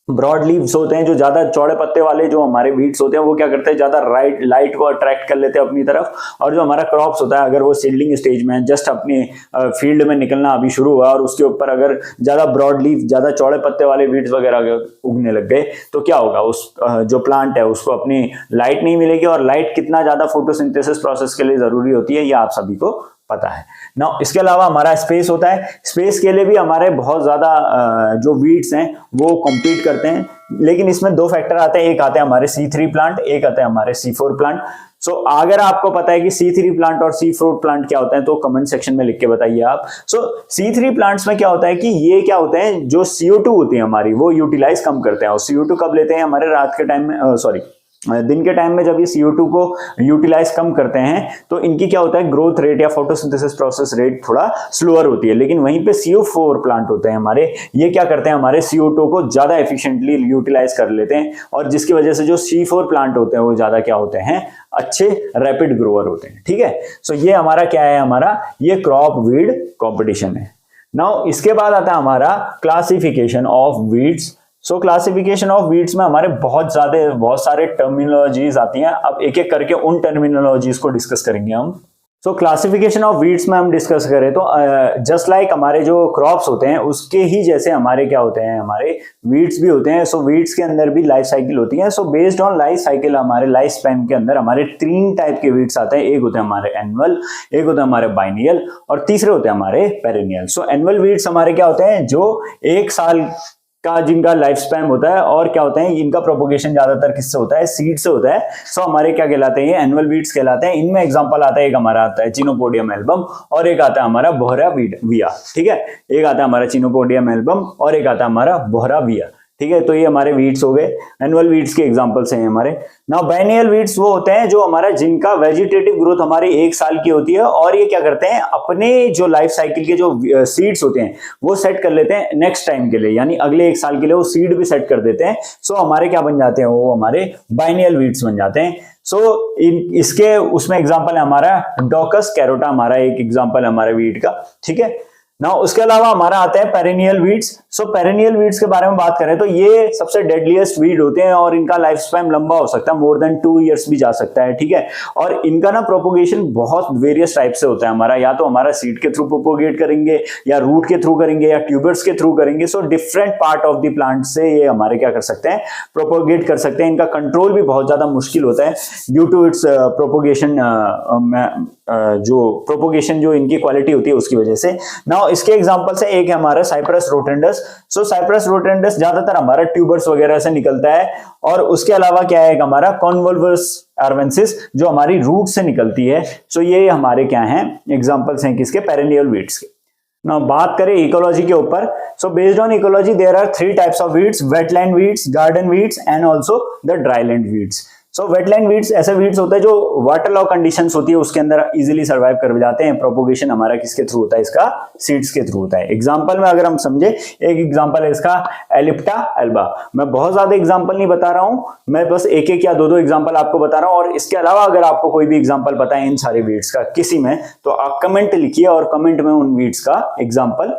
ब्रॉड लीव्स होते हैं, जो ज्यादा चौड़े पत्ते वाले जो हमारे वीड्स होते हैं, वो क्या करते हैं, ज्यादा लाइट को अट्रैक्ट कर लेते हैं अपनी तरफ। और जो हमारा क्रॉप्स होता है, अगर वो सीडलिंग स्टेज में जस्ट अपनी फील्ड में निकलना अभी शुरू हुआ और उसके ऊपर अगर ज्यादा ब्रॉड लीव, ज्यादा चौड़े पत्ते वाले वीड्स वगैरह उगने लग गए तो क्या होगा, उस जो प्लांट है उसको अपनी लाइट नहीं मिलेगी। और लाइट कितना ज्यादा फोटोसिंथेसिस प्रोसेस के लिए जरूरी होती है ये आप सभी को पता है ना। इसके अलावा हमारा स्पेस होता है, स्पेस के लिए भी हमारे बहुत ज्यादा जो वीड्स हैं वो कॉम्पीट करते हैं, लेकिन इसमें दो फैक्टर आते हैं, एक आते हैं हमारे C3 प्लांट, एक आते हैं हमारे C4 प्लांट। सो अगर आपको पता है कि C3 प्लांट और C4 प्लांट क्या होता है तो कमेंट सेक्शन में लिख के बताइए आप। सो C3 प्लांट्स में क्या होता है कि ये क्या होते हैं, जो CO2 होती है हमारी वो यूटिलाइज कम करते हैं। और CO2 कब लेते हैं, हमारे रात के टाइम में, दिन के टाइम में जब ये CO2 को यूटिलाइज कम करते हैं तो इनकी क्या होता है, ग्रोथ रेट या फोटोसिंथेसिस प्रोसेस रेट थोड़ा स्लोअर होती है। लेकिन वहीं पे CO4 प्लांट होते हैं हमारे, ये क्या करते हैं, हमारे CO2 को ज्यादा एफिशिएंटली यूटिलाइज कर लेते हैं, और जिसकी वजह से जो C4 प्लांट होते हैं वो ज्यादा क्या होते हैं, अच्छे रैपिड ग्रोअर होते हैं। ठीक है, सो ये हमारा क्या है, हमारा ये क्रॉप वीड कंपटीशन है। नाउ इसके बाद आता है हमारा classification of weeds. So classification of weeds में हमारे बहुत सारे टर्मिनोलॉजीज आती हैं। अब एक एक करके उन टर्मिनोलॉजीज को डिस्कस करेंगे हम। सो क्लासिफिकेशन ऑफ वीड्स में हम डिस्कस करें तो जस्ट लाइक हमारे जो क्रॉप्स होते हैं उसके ही जैसे हमारे क्या होते हैं, हमारे वीड्स भी होते हैं। सो वीड्स के अंदर भी लाइफ साइकिल होती है। सो बेस्ड ऑन लाइफ साइकिल हमारे लाइफ स्पैन के अंदर हमारे 3 टाइप के वीड्स आते हैं। एक होते हैं हमारे एनुअल, एक होते हैं हमारे बाइनियल, और तीसरे होते हैं हमारे पेरेनियल। सो एनुअल वीड्स हमारे क्या होते हैं, जो 1 साल का जिनका लाइफ स्पैन होता है, और क्या होता है, इनका प्रोपोगेशन ज्यादातर किससे होता है, सीड से होता है। सो हमारे क्या कहलाते हैं, एनुअल वीड्स कहलाते हैं। इनमें एग्जांपल आता है, एक हमारा आता है चिनोपोडियम एल्बम और एक आता है हमारा बोहरा विया। ठीक है, एक आता है हमारा चिनोपोडियम एल्बम और एक आता है हमारा बोहरा विया। ठीक है, तो ये हमारे वीड्स हो गए, एनुअल वीड्स के एग्जांपल्स हैं हमारे। नाउ बाइनियल वीड्स वो होते हैं जो हमारा जिनका वेजिटेटिव ग्रोथ हमारी 1 साल की होती है, और ये क्या करते हैं, अपने जो लाइफ साइकिल के जो सीड्स होते हैं वो सेट कर लेते हैं नेक्स्ट टाइम के लिए, यानी अगले 1 साल के लिए वो सीड भी सेट कर देते हैं। सो हमारे क्या बन जाते हैं, वो हमारे बाइनियल वीड्स बन जाते हैं। सो इसके उसमें एग्जाम्पल है हमारा डॉकस कैरोटा, हमारा एक एग्जाम्पल है हमारे वीड का। ठीक है, ना उसके अलावा हमारा आता है पेरेनियल वीड्स। सो पेरेनियल वीड्स के बारे में बात करें तो ये सबसे डेडलीस्ट वीड होते हैं और इनका लाइफ स्पैन लंबा हो सकता है, मोर देन 2 इयर्स भी जा सकता है। ठीक है, और इनका ना प्रोपोगेशन बहुत वेरियस टाइप से होता है हमारा, या तो हमारा सीड के थ्रू प्रोपोगेट करेंगे, या रूट के थ्रू करेंगे, या ट्यूबर्स के थ्रू करेंगे। So different part of the plant से ये हमारे क्या कर सकते हैं, प्रोपोगेट कर सकते हैं। इनका कंट्रोल भी बहुत ज्यादा मुश्किल होता है ड्यू टू इट्स प्रोपोगेशन, जो इनकी क्वालिटी होती है उसकी वजह से। नाउ इसके एग्जांपल से एक है हमारा साइप्रस रोटेंडस। सो साइप्रस रोटेंडस ज्यादातर हमारा ट्यूबर्स वगैरह से निकलता है, और उसके अलावा क्या है हमारा कॉन्वोल्वस आर्वेंसिस जो हमारी रूट से निकलती है। सो ये हमारे क्या हैं, एग्जांपल्स हैं किसके, पेरेनियल वीड्स के। ना बात करें इकोलॉजी के ऊपर, so based on ecology there are 3 types of weeds, wetland weeds, garden weeds and also the dryland weeds. So wetland weeds ऐसे वीड्स होते हैं जो वाटर लॉ कंडीशंस होती है उसके अंदर इजीली सर्वाइव कर जाते हैं। प्रोपोगेशन हमारा किसके थ्रू होता है, इसका सीड्स के थ्रू होता है। एग्जांपल में अगर हम समझे, एक एग्जांपल है इसका एलिप्टा एल्बा। मैं बहुत ज्यादा एग्जांपल नहीं बता रहा हूं, मैं बस एक एक या दो दो एग्जांपल आपको बता रहा हूं, और इसके अलावा अगर आपको कोई भी एग्जांपल पता है इन सारे वीड्स का किसी में, तो आप कमेंट लिखिए और कमेंट में उन वीड्स का एग्जांपल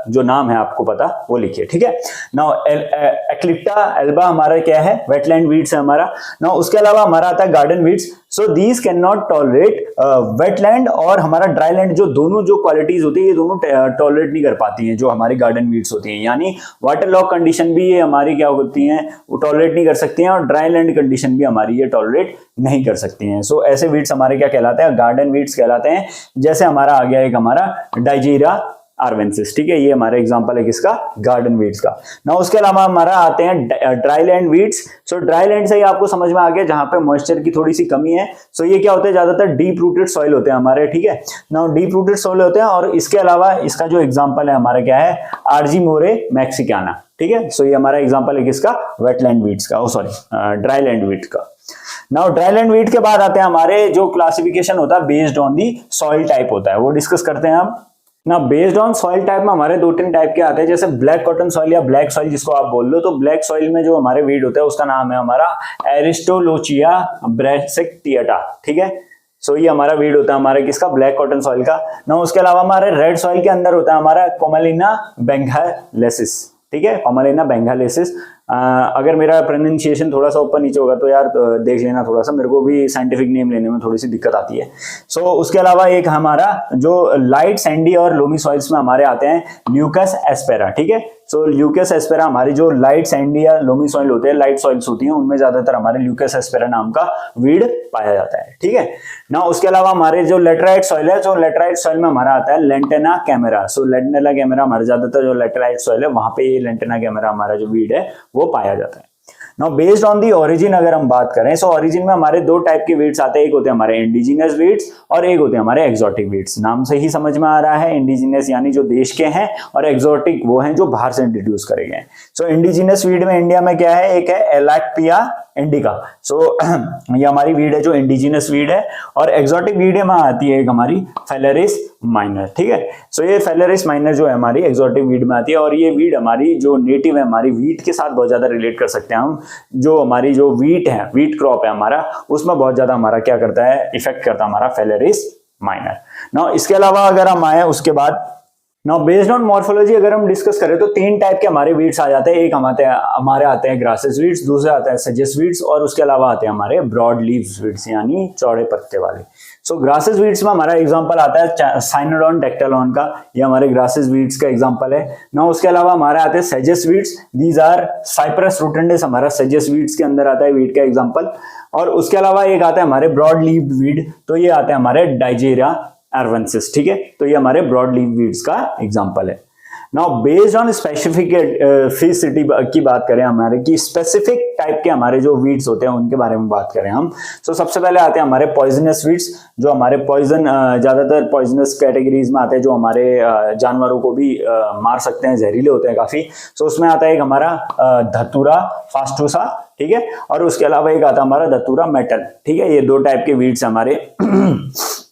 जो नाम है आपको पता वो लिखिए, ठीक है। नाउ एलिप्टा एल्बा हमारा क्या है, वेटलैंड वीड्स है हमारा। नाउ उसके अलावा हमारा आता है garden weeds. So these can not tolerate wetland और हमारा ड्राई लैंड, जो दोनों जो क्वालिटीज होती है ये दोनों टॉलरेट नहीं कर पाती हैं जो हमारी गार्डन वीड्स होती हैं। यानी वाटर लॉक कंडीशन भी ये हमारी क्या होती हैं, वो टॉलरेट नहीं कर सकती हैं, और ड्राई लैंड कंडीशन भी हमारी ये टॉलरेट नहीं कर सकती हैं। सो ऐसे वीड्स हमारे क्या कहलाते हैं, गार्डन वीड्स कहलाते हैं। जैसे हमारा आ गया एक हमारा डाइजीरा आर्वेंसिस, ठीक है, ये हमारा एग्जांपल है किसका, गार्डन वीड्स का। ना उसके अलावा हमारा आते हैं ड्राई लैंड वीड्स। सो ड्राई लैंड से ही आपको समझ में आ गया जहां पे मॉइस्चर की थोड़ी सी कमी है। सो ये क्या होते हैं, ज्यादातर डीप रूटेड सॉइल होते हैं हमारे, ठीक है ना, डीप रूटेड सॉइल होते हैं। और इसके अलावा इसका जो एग्जांपल है हमारा क्या है, आर्जीमोरे मैक्सिकाना, ठीक है। सो ये हमारा एग्जांपल है किसका, वेटलैंड वीड्स का, ड्राई लैंड वीड्स का। नाउ ड्राई लैंड वीड के बाद आते हैं हमारे जो क्लासिफिकेशन होता है based on the soil type होता है, वो डिस्कस करते हैं हम ना। बेस्ड ऑन सॉइल टाइप में हमारे दो तीन टाइप के आते हैं, जैसे ब्लैक कॉटन सॉइल या ब्लैक सॉइल जिसको आप बोल लो। तो ब्लैक सॉइल में जो हमारे वीड होता है उसका नाम है हमारा एरिस्टोलोचिया ब्रैसिकेटा, ठीक है। सो ये हमारा वीड होता है हमारे किसका, ब्लैक कॉटन सॉइल का ना। उसके अलावा हमारे रेड सॉइल के अंदर होता है हमारा कोमेलिना बेंगालेसिस, ठीक है, कोमेलिना बेंगालेसिस। अगर मेरा प्रोनाउंसिएशन थोड़ा सा ऊपर नीचे होगा तो यार देख लेना थोड़ा सा, मेरे को भी साइंटिफिक नेम लेने में थोड़ी सी दिक्कत आती है। सो उसके अलावा एक हमारा जो लाइट सैंडी और लोमी सॉइल्स में हमारे आते हैं ल्यूकस एस्पेरा, ठीक है। सो ल्यूकस एस्पेरा हमारी जो लाइट सैंडी या लोमी सॉइल होते हैं, लाइट सॉइल्स होती हैं, उनमें ज्यादातर हमारे ल्यूकस एस्पेरा नाम का वीड पाया जाता है, ठीक है ना। उसके अलावा हमारे जो लेटराइट सॉइल है, जो लेटराइट सॉइल में हमारा आता है लेंटेना कैमेरा। सो लेंटेना कैमेरा हमारे ज्यादातर जो लेटराइट सॉइल है वहां पे ये लेंटेना कैमेरा हमारा जो वीड है वो पाया जाता है। Now based on the origin अगर हम बात करें, सो ओरिजिन में हमारे दो टाइप के वीड्स आते हैं, एक होते हैं हमारे इंडिजिनस वीड्स और एक होते हैं हमारे एक्सोटिक वीड्स। नाम से ही समझ में आ रहा है, इंडिजिनस यानी जो देश के हैं और एक्सोटिक वो हैं जो बाहर से इंट्रोड्यूस करे गए हैं। सो इंडिजिनस वीड में इंडिया में क्या है, एक है एलैक्पिया इंडिका। सो ये हमारी वीड है जो इंडिजिनस वीड है, और एक्सोटिक वीड में आती है एक हमारी फेलेरिस माइनर, ठीक है। सो ये फेलेरिस माइनर जो है हमारी एक्सोटिक वीड में आती है, और ये वीड हमारी जो नेटिव है हमारी वीट के साथ बहुत ज्यादा रिलेट कर सकते हैं हम। जो हमारी जो वीट है, वीट क्रॉप है हमारा, उसमें बहुत ज्यादा हमारा क्या करता है, इफेक्ट करता है हमारा फेलेरिस माइनर। नाउ इसके अलावा अगर हम आए उसके बाद, नाउ बेस्ड ऑन मॉर्फोलॉजी अगर हम डिस्कस करें तो तीन टाइप के हमारे वीड्स आ जाते हैं। एक हमारे आते हैं ग्रासेस वीड्स, दूसरे आते हैं सेजेस वीड्स, और उसके अलावा आते हैं हमारे ब्रॉड लीव्स वीड्स यानी चौड़े पत्ते वाले। सो ग्रासेस वीड्स में हमारा एग्जांपल आता है साइनोडॉन डेक्टालॉन का, ये हमारे ग्रासेस वीड्स का एग्जांपल है ना। उसके अलावा हमारे आते हैं सेजेस weeds, these are Cyperus rotundus, हमारा सेजेस वीड्स के अंदर आता है वीड का एग्जांपल। और उसके अलावा एक आता है हमारे ब्रॉड लीव्ड वीड, तो ये आते हैं हमारे डाइजीरा आर्वेंसिस, ठीक है। तो ये हमारे ब्रॉड लीव वीड्स का एग्जांपल है। नाउ बेस्ड ऑन स्पेसिफिक फिसिटी की बात करें हमारे की स्पेसिफिक टाइप के हमारे जो वीड्स होते हैं उनके बारे में बात करें हम, तो सबसे पहले आते हैं हमारे पॉइजनस वीड्स, जो हमारे पॉइजन ज्यादातर पॉइजनस कैटेगरीज में आते हैं, जो हमारे जानवरों को भी मार सकते हैं, जहरीले होते हैं काफी। सो उसमें आता है एक हमारा धतूरा फास्टोसा, ठीक है, और उसके अलावा एक आता है हमारा धतूरा मेटल, ठीक है। ये दो टाइप के वीड्स हमारे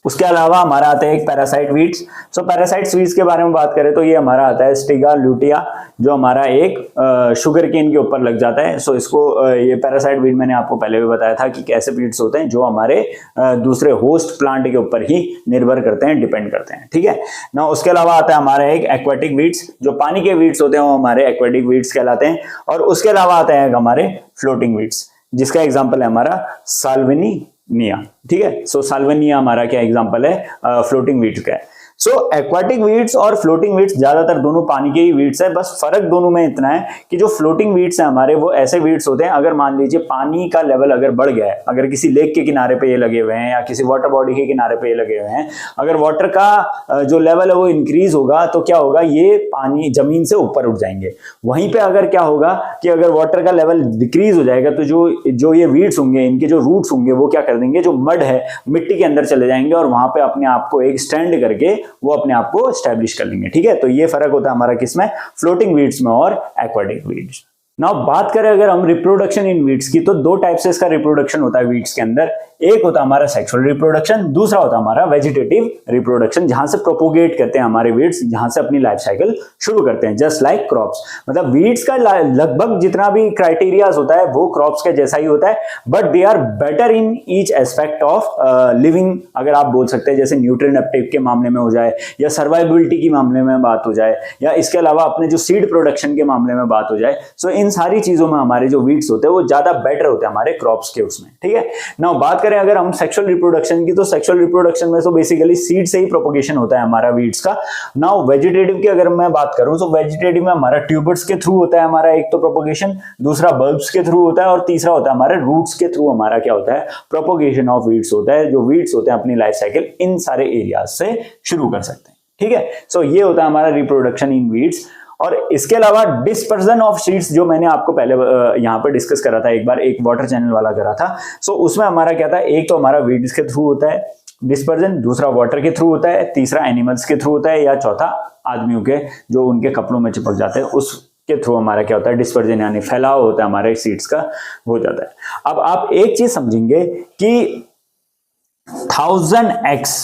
उसके अलावा हमारा आता है एक पैरासाइट वीड्स। सो पैरासाइट वीड्स के बारे में बात करें तो ये हमारा आता है स्टिगा ल्यूटिया, जो हमारा एक शुगर केन के ऊपर लग जाता है। सो इसको ये पैरासाइट वीड मैंने आपको पहले भी बताया था कि कैसे वीड्स होते हैं जो हमारे दूसरे होस्ट प्लांट के ऊपर ही निर्भर करते हैं, डिपेंड करते हैं, ठीक है ना। उसके अलावा आता है हमारा एक एक्वाटिक वीड्स, जो पानी के वीड्स होते हैं वो हमारे एक्वाटिक वीड्स कहलाते हैं। और उसके अलावा आता है हमारे फ्लोटिंग वीड्स, जिसका एग्जाम्पल है हमारा साल्विनिया, ठीक है। सो साल्विनिया हमारा क्या एग्जांपल है, फ्लोटिंग वीड्स का है। सो एक्वाटिक वीड्स और फ्लोटिंग वीड्स ज्यादातर दोनों पानी के ही वीड्स है, बस फर्क दोनों में इतना है कि जो फ्लोटिंग वीड्स है हमारे वो ऐसे वीड्स होते हैं, अगर मान लीजिए पानी का लेवल अगर बढ़ गया है, अगर किसी लेक के किनारे पे ये लगे हुए हैं या किसी वाटर बॉडी के किनारे पे ये लगे हुए हैं, अगर वाटर का जो लेवल है वो इंक्रीज होगा तो क्या होगा, ये पानी जमीन से ऊपर उठ जाएंगे। वहीं पे अगर क्या होगा कि अगर वाटर का लेवल डिक्रीज हो जाएगा तो जो ये वीड्स होंगे, इनके जो रूट्स होंगे वो क्या कर देंगे, जो मड है मिट्टी के अंदर चले जाएंगे और वहां पे अपने आप को एक स्टैंड करके वो अपने आप को एस्टैब्लिश कर लेंगे, ठीक है। तो ये फर्क होता है हमारा किसमें, फ्लोटिंग वीड्स में और एक्वाटिक वीड्स। नाउ बात करें अगर हम रिप्रोडक्शन इन वीड्स की, तो दो टाइप से इसका रिप्रोडक्शन होता है वीड्स के अंदर। एक होता है हमारा सेक्सुअल रिप्रोडक्शन, दूसरा होता है हमारा वेजिटेटिव रिप्रोडक्शन, जहां से प्रोपोगेट करते हैं हमारे वीड्स, जहां से अपनी लाइफ साइकिल शुरू करते हैं, जस्ट लाइक क्रॉप्स। मतलब वीड्स का लगभग जितना भी क्राइटेरियाज होता है वो क्रॉप्स के जैसा ही होता है, but they are better in each aspect of living, अगर आप बोल सकते हैं, जैसे न्यूट्रिएंट अपटेक के मामले में हो जाए, या सर्वाइबिलिटी के मामले में बात हो जाए, या इसके अलावा अपने जो सीड प्रोडक्शन के मामले में बात हो जाए। सो इन सारी चीजों में हमारे जो वीड्स होते हैं वो ज्यादा बेटर होते हैं हमारे क्रॉप्स के उसमें, ठीक है। नाउ बात करें अगर हम सेक्सुअल रिप्रोडक्शन की, तो सेक्सुअल रिप्रोडक्शन में तो बेसिकली सीड से ही प्रोपोगेशन होता है हमारा वीड्स का। नाउ वेजिटेटिव की अगर मैं बात करूं, तो वेजिटेटिव में हमारा ट्यूबर्स के थ्रू होता है हमारा एक तो प्रोपोगेशन, दूसरा बल्ब्स के थ्रू होता है, और तीसरा होता है हमारे रूट्स के थ्रू हमारा क्या होता है, प्रोपोगेशन ऑफ वीड्स होता है। जो वीड्स होते हैं अपनी लाइफ साइकिल इन सारे एरियाज से शुरू कर सकते हैं, ठीक है। सो ये होता है हमारा रिप्रोडक्शन इन वीड्स। और इसके अलावा डिस्पर्जन ऑफ सीड्स, जो मैंने आपको पहले यहाँ पर डिस्कस करा था, एक बार एक वाटर चैनल वाला करा था। सो उसमें हमारा क्या था, एक तो हमारा वीड्स के थ्रू होता है डिस्पर्जन, दूसरा वाटर के थ्रू होता है, तीसरा एनिमल्स के थ्रू होता है, या चौथा आदमियों के जो उनके कपड़ों में चिपक जाते हैं उसके थ्रू हमारा क्या होता है, डिस्पर्जन यानी फैलाव होता है हमारे सीड्स का, हो जाता है। अब आप एक चीज समझेंगे कि 1000x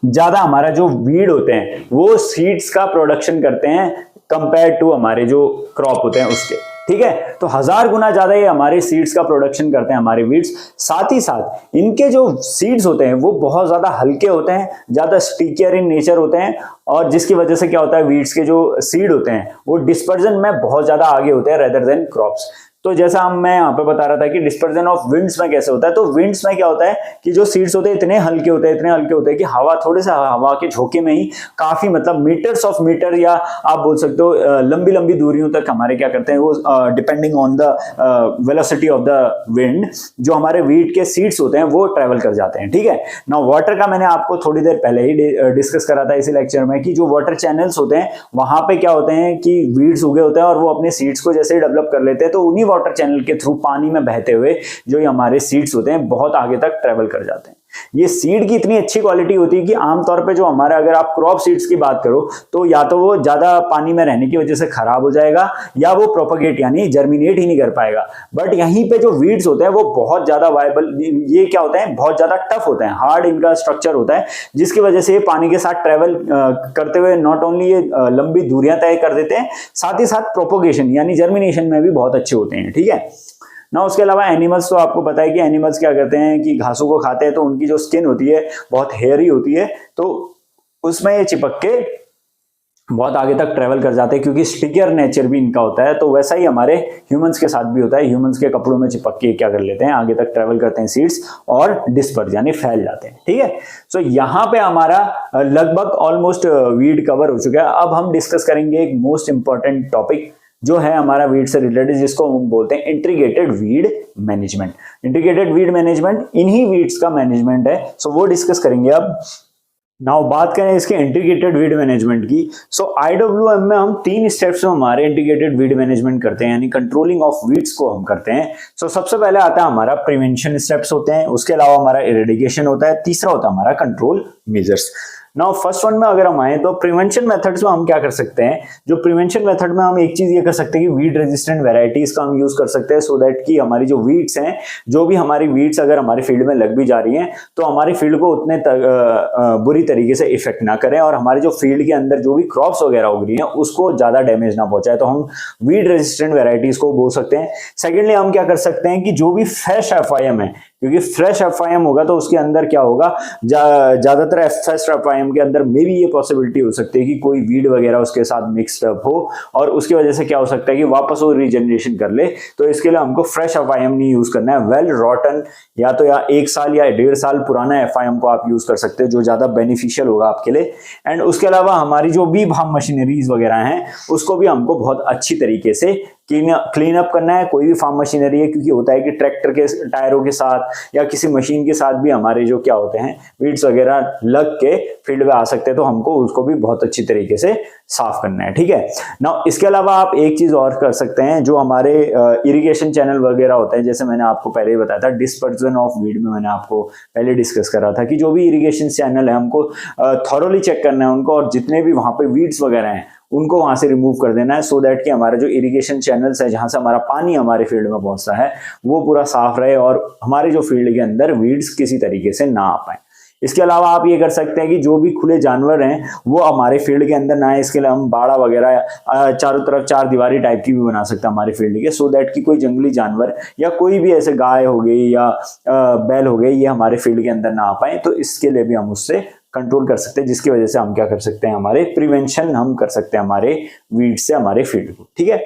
ज्यादा हमारा जो वीड होते हैं वो सीड्स का प्रोडक्शन करते हैं कंपेयर टू हमारे जो क्रॉप होते हैं उसके, ठीक है। तो 1000 गुना ज्यादा ये हमारे सीड्स का प्रोडक्शन करते हैं हमारे वीड्स। साथ ही साथ इनके जो सीड्स होते हैं वो बहुत ज्यादा हल्के होते हैं, ज्यादा स्टिकियर इन नेचर होते हैं, और जिसकी वजह से क्या होता है, वीड्स के जो सीड होते हैं वो डिस्पर्जन में बहुत ज्यादा आगे होते हैं रेदर देन क्रॉप्स। तो जैसा मैं यहाँ पे बता रहा था कि डिस्पर्जन ऑफ विंड्स में कैसे होता है, तो विंड्स में क्या होता है कि जो सीड्स होते हैं इतने हल्के होते हैं, इतने हल्के होते हैं कि हवा थोड़े सा हवा के झोंके में ही काफी मतलब मीटर्स ऑफ मीटर, या आप बोल सकते हो लंबी लंबी दूरियों तक हमारे क्या करते हैं वो, depending on the velocity of the wind, जो हमारे वीट के सीड्स होते हैं वो ट्रेवल कर जाते हैं, ठीक है। ना वाटर का मैंने आपको थोड़ी देर पहले ही डिस्कस करा था इसी लेक्चर में कि जो वाटर चैनल्स होते हैं वहां पे क्या होते हैं कि वीड्स उगे होते हैं, और वो अपने सीड्स को जैसे ही डेवलप कर लेते हैं तो उन्हीं वाटर चैनल के थ्रू पानी में बहते हुए जो ये हमारे सीड्स होते हैं बहुत आगे तक ट्रेवल कर जाते हैं। ये सीड की इतनी अच्छी क्वालिटी होती है कि आमतौर पे जो हमारा, अगर आप क्रॉप सीड्स की बात करो तो या तो वो ज्यादा पानी में रहने की वजह से खराब हो जाएगा, या वो प्रोपगेट यानी जर्मिनेट ही नहीं कर पाएगा। बट यहीं पे जो वीड्स होते हैं वो बहुत ज्यादा वायबल, ये क्या होता है, बहुत ज्यादा टफ होते हैं, हार्ड इनका स्ट्रक्चर होता है, जिसकी वजह से ये पानी के साथ ट्रेवल करते हुए नॉट ओनली ये लंबी दूरियां तय कर देते हैं, साथ ही साथ प्रोपोगेशन यानी जर्मिनेशन में भी बहुत अच्छे होते हैं, ठीक है ना। उसके अलावा एनिमल्स, तो आपको पता है कि एनिमल्स क्या करते हैं कि घासों को खाते हैं, तो उनकी जो स्किन होती है बहुत हेयरी होती है, तो उसमें ये चिपक के बहुत आगे तक ट्रेवल कर जाते हैं, क्योंकि स्टिकियर नेचर भी इनका होता है। तो वैसा ही हमारे ह्यूमंस के साथ भी होता है, ह्यूमंस के कपड़ों में चिपक के क्या कर लेते हैं, आगे तक ट्रेवल करते हैं सीड्स, और डिस्पर्स यानी फैल जाते हैं, ठीक है। सो यहाँ पे हमारा लगभग ऑलमोस्ट वीड कवर हो चुका है। अब हम डिस्कस करेंगे एक मोस्ट इंपॉर्टेंट टॉपिक जो है हमारा वीड से रिलेटेड, जिसको हम बोलते हैं integrated weed management. Integrated weed management इन्हीं वीड्स का मैनेजमेंट है, सो वो डिस्कस करेंगे अब। नाउ बात करें इसके इंटीग्रेटेड वीड मैनेजमेंट की, सो IWM में हम 3 स्टेप्स में हमारे इंटीग्रेटेड वीड मैनेजमेंट करते हैं, यानी कंट्रोलिंग ऑफ वीड्स को हम करते हैं। सो सबसे पहले आता है हमारा प्रिवेंशन स्टेप्स होते हैं, उसके अलावा हमारा इरेडिकेशन होता है, तीसरा होता है हमारा control measures. Now first one में अगर हम आए तो प्रिवेंशन मेथड्स में हम क्या कर सकते हैं, जो प्रिवेंशन मेथड में हम एक चीज ये कर सकते हैं कि वीड रेजिस्टेंट वेराइटीज का हम यूज कर सकते हैं, सो दैट कि हमारी जो वीड्स हैं, जो भी हमारी वीड्स अगर हमारे फील्ड में लग भी जा रही हैं तो हमारी फील्ड को उतने बुरी तरीके से इफेक्ट ना करें, और हमारे जो फील्ड के अंदर जो भी क्रॉप्स वगैरह उग रही हैं उसको ज्यादा डैमेज ना पहुंचाए, तो हम वीड रेजिस्टेंट वेराइटीज को बोल सकते हैं। सेकेंडली हम क्या कर सकते हैं कि जो भी फ्रेश FIM है, क्योंकि फ्रेश FIM होगा तो उसके अंदर क्या होगा, ज्यादातर फ्रेश FIM के अंदर मे भी ये पॉसिबिलिटी हो सकती है कि कोई वीड वगैरह उसके साथ मिक्स्ड अप हो, और उसकी वजह से क्या हो सकता है कि वापस वो रीजनरेशन कर ले। तो इसके लिए हमको फ्रेश FIM नहीं यूज करना है, वेल रॉटन या तो 1 साल या 1.5 साल पुराना FIM को आप यूज कर सकते हो, जो ज्यादा बेनिफिशियल होगा आपके लिए। एंड उसके अलावा हमारी जो भी फार्म मशीनरीज वगैरह हैं उसको भी हमको बहुत अच्छी तरीके से क्लीन अप करना है। कोई भी फार्म मशीनरी है, क्योंकि होता है कि ट्रैक्टर के टायरों के साथ या किसी मशीन के साथ भी हमारे जो क्या होते हैं वीड्स वगैरह लग के फील्ड में आ सकते हैं, तो हमको उसको भी बहुत अच्छी तरीके से साफ करना है, ठीक है ना। इसके अलावा आप एक चीज और कर सकते हैं, जो हमारे इरिगेशन चैनल वगैरह होते हैं, जैसे मैंने आपको पहले ही बताया था डिस्पर्जन ऑफ वीड में, मैंने आपको पहले डिस्कस करा था कि जो भी इरिगेशन चैनल है हमको थॉरोली चेक करना है उनको, और जितने भी वहां पे वीड्स वगैरह हैं उनको वहां से रिमूव कर देना है, सो दैट कि हमारा जो इरिगेशन चैनल्स है जहां से हमारा पानी हमारे फील्ड में पहुंचता है वो पूरा साफ रहे और हमारे जो फील्ड के अंदर वीड्स किसी तरीके से ना आ पाए। इसके अलावा आप ये कर सकते हैं कि जो भी खुले जानवर हैं वो हमारे फील्ड के अंदर ना आए, इसके लिए हम बाड़ा वगैरह चारों तरफ चार दीवारी टाइप की भी बना सकते हैं हमारे फील्ड के, सो दैट कि कोई जंगली जानवर या कोई भी ऐसे गाय हो गई या बैल हो गई ये हमारे फील्ड के अंदर ना आ पाए। तो इसके लिए भी हम उससे कंट्रोल कर सकते हैं, जिसकी वजह से हम क्या कर सकते हैं, हमारे प्रिवेंशन हम कर सकते हैं हमारे वीड से हमारे फील्ड को। ठीक है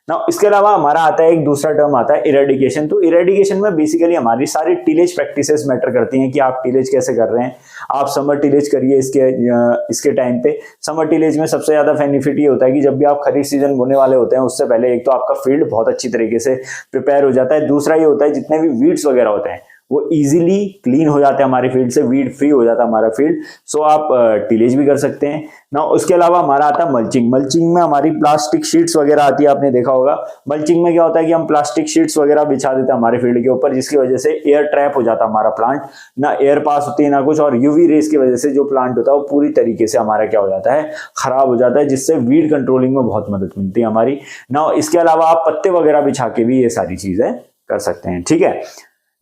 ना। इसके अलावा हमारा आता है एक दूसरा टर्म आता है इरेडिकेशन। तो इरेडिकेशन में बेसिकली हमारी सारी टिलेज प्रैक्टिसेस मैटर करती हैं कि आप टिलेज कैसे कर रहे हैं। आप समर टिलेज करिए इसके टाइम पे। समर टिलेज में सबसे ज्यादा बेनिफिट ये होता है कि जब भी आप खरीफ सीजन बोने वाले होते हैं उससे पहले एक तो आपका फील्ड बहुत अच्छी तरीके से प्रिपेयर हो जाता है, दूसरा ये होता है जितने भी वीड्स वगैरह होते हैं वो इजीली क्लीन हो जाते हैं हमारे फील्ड से, वीड फ्री हो जाता है हमारा फील्ड। सो आप टिलेज भी कर सकते हैं ना। उसके अलावा हमारा आता है मल्चिंग। मल्चिंग में हमारी प्लास्टिक शीट्स वगैरह आती है, आपने देखा होगा। मल्चिंग में क्या होता है कि हम प्लास्टिक शीट्स वगैरह बिछा देते हैं हमारे फील्ड के ऊपर, जिसकी वजह से एयर ट्रैप हो जाता है हमारा प्लांट, ना एयर पास होती है ना कुछ, और यूवी रेस की वजह से जो प्लांट होता है वो पूरी तरीके से हमारा क्या हो जाता है, खराब हो जाता है, जिससे वीड कंट्रोलिंग में बहुत मदद मिलती है हमारी ना। इसके अलावा आप पत्ते वगैरह बिछा के भी ये सारी चीजें कर सकते हैं। ठीक है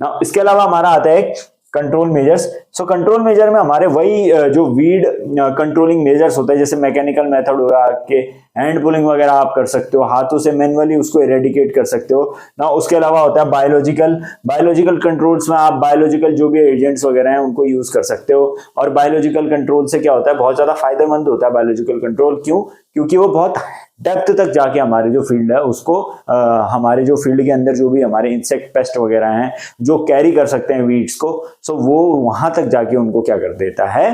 ना। इसके अलावा हमारा आता है control measures. So control measure में हमारे वही जो वीड कंट्रोलिंग मेजर्स होते हैं, जैसे मैकेनिकल मेथड होगा आपके, हैंड पुलिंग वगैरह आप कर सकते हो, हाथों से मैनुअली उसको इरेडिकेट कर सकते हो ना। उसके अलावा होता है बायोलॉजिकल कंट्रोल्स में आप बायोलॉजिकल जो भी एजेंट्स वगैरह हैं उनको यूज कर सकते हो। और बायोलॉजिकल कंट्रोल से क्या होता है, बहुत ज्यादा फायदेमंद होता है बायोलॉजिकल कंट्रोल। क्यों? क्योंकि वो बहुत डेप्थ तक जाके हमारे जो फील्ड है उसको हमारे जो फील्ड के अंदर जो भी हमारे इंसेक्ट पेस्ट वगैरह हैं जो कैरी कर सकते हैं वीड्स को, सो वो वहां तक जाके उनको क्या कर देता है,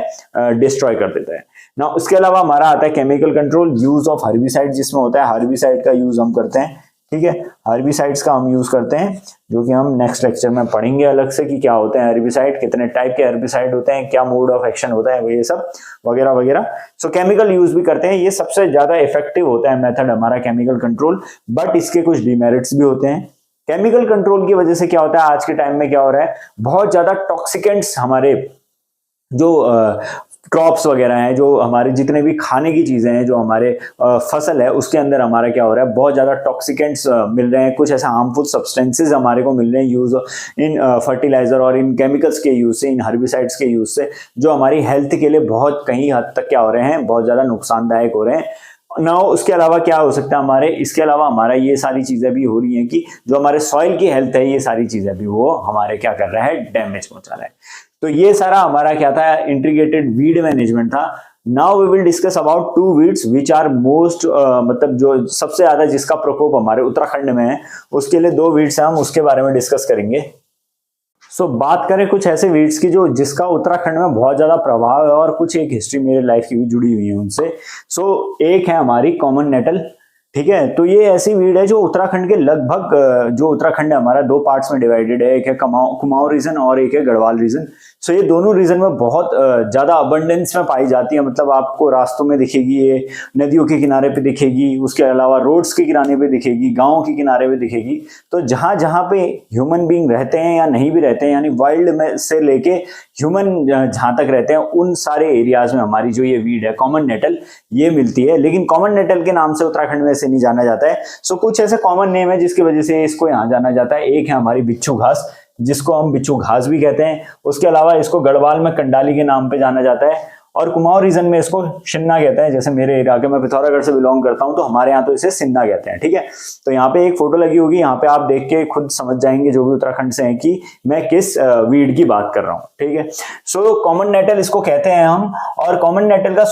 डिस्ट्रॉय कर देता है ना। उसके अलावा हमारा आता है chemical control, use of herbicide, जिसमें होता है हर्बिसाइड का यूज हम करते हैं। ठीक है, हर्बिसाइड्स का हम यूज करते हैं, जो कि हम नेक्स्ट लेक्चर में पढ़ेंगे अलग से कि क्या होते हैं हर्बिसाइड, कितने टाइप के हर्बिसाइड होते हैं, क्या मोड ऑफ एक्शन होता है, ये सब वगैरह वगैरह। सो केमिकल यूज भी करते हैं, ये सबसे ज्यादा इफेक्टिव होता है मेथड हमारा केमिकल कंट्रोल, बट इसके कुछ डिमेरिट्स भी होते हैं। केमिकल कंट्रोल की वजह से क्या होता है, आज के टाइम में क्या हो रहा है, बहुत ज्यादा टॉक्सिकेंट्स हमारे जो क्रॉप्स वगैरह हैं, जो हमारे जितने भी खाने की चीजें हैं, जो हमारे फसल है उसके अंदर हमारा क्या हो रहा है, बहुत ज्यादा टॉक्सिकेंट्स मिल रहे हैं, कुछ ऐसा हार्मफुल सब्सटेंसेस हमारे को मिल रहे हैं यूज इन फर्टिलाइजर और इन केमिकल्स के यूज से, इन हर्बिसाइड्स के यूज से, जो हमारी हेल्थ के लिए बहुत कहीं हद तक क्या हो रहे हैं, बहुत ज्यादा नुकसानदायक हो रहे हैं ना। उसके अलावा क्या हो सकता है हमारे, इसके अलावा हमारा ये सारी चीजें भी हो रही हैं कि जो हमारे सॉइल की हेल्थ है, ये सारी चीजें भी वो हमारे क्या कर रहा है, डैमेज पहुंचा रहा है। तो ये सारा हमारा क्या था, इंटीग्रेटेड वीड मैनेजमेंट था। Now we will discuss about two weeds which are most, मतलब जो सबसे ज्यादा जिसका प्रकोप हमारे उत्तराखंड में है, उसके लिए दो वीड्स हम उसके बारे में डिस्कस करेंगे। सो बात करें कुछ ऐसे वीड्स की जो जिसका उत्तराखंड में बहुत ज्यादा प्रभाव है और कुछ एक हिस्ट्री मेरे लाइफ की भी जुड़ी हुई है उनसे। सो एक है हमारी कॉमन नेटल। ठीक है, तो ये ऐसी वीड है जो उत्तराखंड के लगभग, जो उत्तराखंड है हमारा दो पार्ट्स में डिवाइडेड है, एक है कुमाऊं रीजन और एक है गढ़वाल रीजन। सो ये दोनों रीजन में बहुत ज्यादा अबंडेंस में पाई जाती है, मतलब आपको रास्तों में दिखेगी, ये नदियों के किनारे पे दिखेगी, उसके अलावा रोड्स के किनारे पे दिखेगी, गाँव के किनारे पे दिखेगी। तो जहां जहां पे ह्यूमन बींग रहते हैं या नहीं भी रहते हैं, यानी वाइल्ड में से लेके ह्यूमन जहां तक रहते हैं, उन सारे एरियाज में हमारी जो ये वीड है कॉमन नेटल, ये मिलती है। लेकिन कॉमन नेटल के नाम से उत्तराखंड में नहीं जाना जाता है। सो कुछ ऐसे कॉमन नेम है जिसकी वजह से इसको यहां जाना जाता है। एक है हमारी बिच्छू घास, जिसको हम बिच्छू घास भी कहते हैं। उसके अलावा इसको गढ़वाल में कंडाली के नाम पे जाना जाता है और कुमाऊं रीजन में इसको शिन्ना कहते हैं। जैसे मेरे इलाके में पिथौरागढ़ से बिलोंग करता हूं तो हमारे यहाँ तो इसे सिन्ना कहते हैं। ठीक है, तो यहाँ पे एक फोटो लगी होगी, यहाँ पे आप देख के खुद समझ जाएंगे जो भी उत्तराखंड से हैं कि मैं किस वीड की बात कर रहा हूँ। ठीक है, सो कॉमन नेटल इसको कहते हैं हम, और कॉमन नेटल का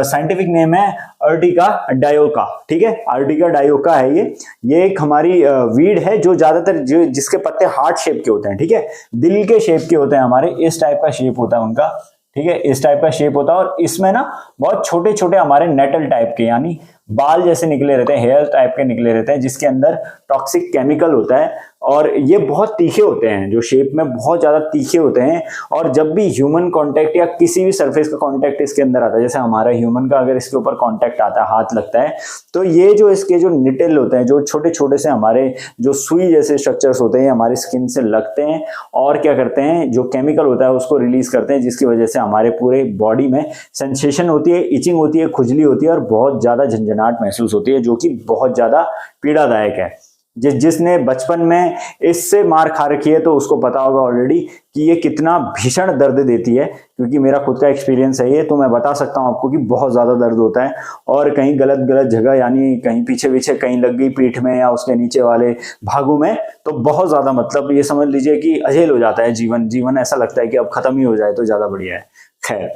साइंटिफिक नेम है अर्टिका डायोका। ठीक है, अर्टिका डायोका है ये एक हमारी वीड है जो ज्यादातर जिसके पत्ते हार्ट शेप के होते हैं। ठीक है, दिल के शेप के होते हैं हमारे, इस टाइप का शेप होता है उनका। ठीक है, इस टाइप का शेप होता है और इसमें ना बहुत छोटे छोटे हमारे नेटल टाइप के, यानी बाल जैसे निकले रहते हैं, हेयर टाइप के निकले रहते हैं, जिसके अंदर टॉक्सिक केमिकल होता है और ये बहुत तीखे होते हैं, जो शेप में बहुत ज्यादा तीखे होते हैं। और जब भी ह्यूमन कांटेक्ट या किसी भी सरफेस का कांटेक्ट इसके अंदर आता है, जैसे हमारा ह्यूमन का अगर इसके ऊपर कांटेक्ट आता है, हाथ लगता है, तो ये जो इसके जो निटेल होते हैं, जो छोटे छोटे से हमारे जो सुई जैसे स्ट्रक्चर्स होते हैं, हमारी स्किन से लगते हैं और क्या करते हैं, जो केमिकल होता है उसको रिलीज करते हैं, जिसकी वजह से हमारे पूरे बॉडी में सेंसेशन होती है, इचिंग होती है, खुजली होती है और बहुत ज्यादा झंझनाहट महसूस होती है, जो कि बहुत ज्यादा पीड़ादायक है। जिसने बचपन में इससे मार खा रखी है तो उसको पता होगा ऑलरेडी कि ये कितना भीषण दर्द देती है, क्योंकि मेरा खुद का एक्सपीरियंस है ये, तो मैं बता सकता हूँ आपको कि बहुत ज्यादा दर्द होता है। और कहीं गलत गलत जगह, यानी कहीं पीछे पीछे कहीं लग गई पीठ में या उसके नीचे वाले भागों में, तो बहुत ज्यादा, मतलब ये समझ लीजिए कि अजेल हो जाता है जीवन ऐसा लगता है कि अब खत्म ही हो जाए तो ज्यादा बढ़िया है। खैर,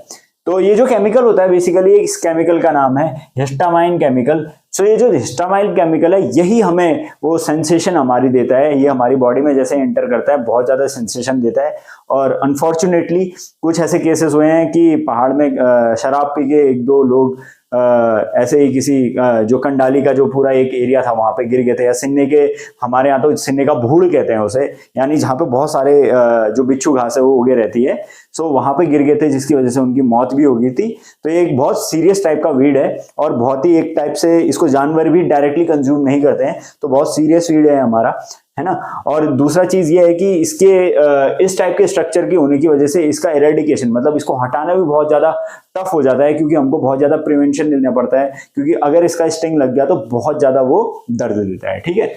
तो ये जो केमिकल होता है बेसिकली, इस केमिकल का नाम है हिस्टामाइन केमिकल। सो ये जो हिस्टामाइन केमिकल है, यही हमें वो सेंसेशन हमारी देता है। ये हमारी बॉडी में जैसे एंटर करता है बहुत ज्यादा सेंसेशन देता है। और अनफॉर्चुनेटली कुछ ऐसे केसेस हुए हैं कि पहाड़ में शराब पी के एक दो लोग ऐसे ही किसी जो कंडाली का जो पूरा एक एरिया था वहां पे गिर गए थे, या सिन्ने के, हमारे यहाँ तो सिन्ने का भूड़ कहते हैं उसे, यानी जहाँ पे बहुत सारे जो बिच्छू घास है वो उगे रहती है, सो वहां पे गिर गए थे, जिसकी वजह से उनकी मौत भी हो गई थी। तो ये एक बहुत सीरियस टाइप का वीड है और बहुत ही एक टाइप से इसको जानवर भी डायरेक्टली कंज्यूम नहीं करते हैं, तो बहुत सीरियस वीड है हमारा, है ना। और दूसरा चीज ये है कि इसके इस टाइप के स्ट्रक्चर की होने की वजह से इसका इरेडिकेशन, मतलब इसको हटाना भी बहुत ज्यादा टफ हो जाता है, क्योंकि हमको बहुत ज्यादा प्रिवेंशन लेना पड़ता है, क्योंकि अगर इसका स्टिंग लग गया तो बहुत ज्यादा वो दर्द देता है। ठीक है,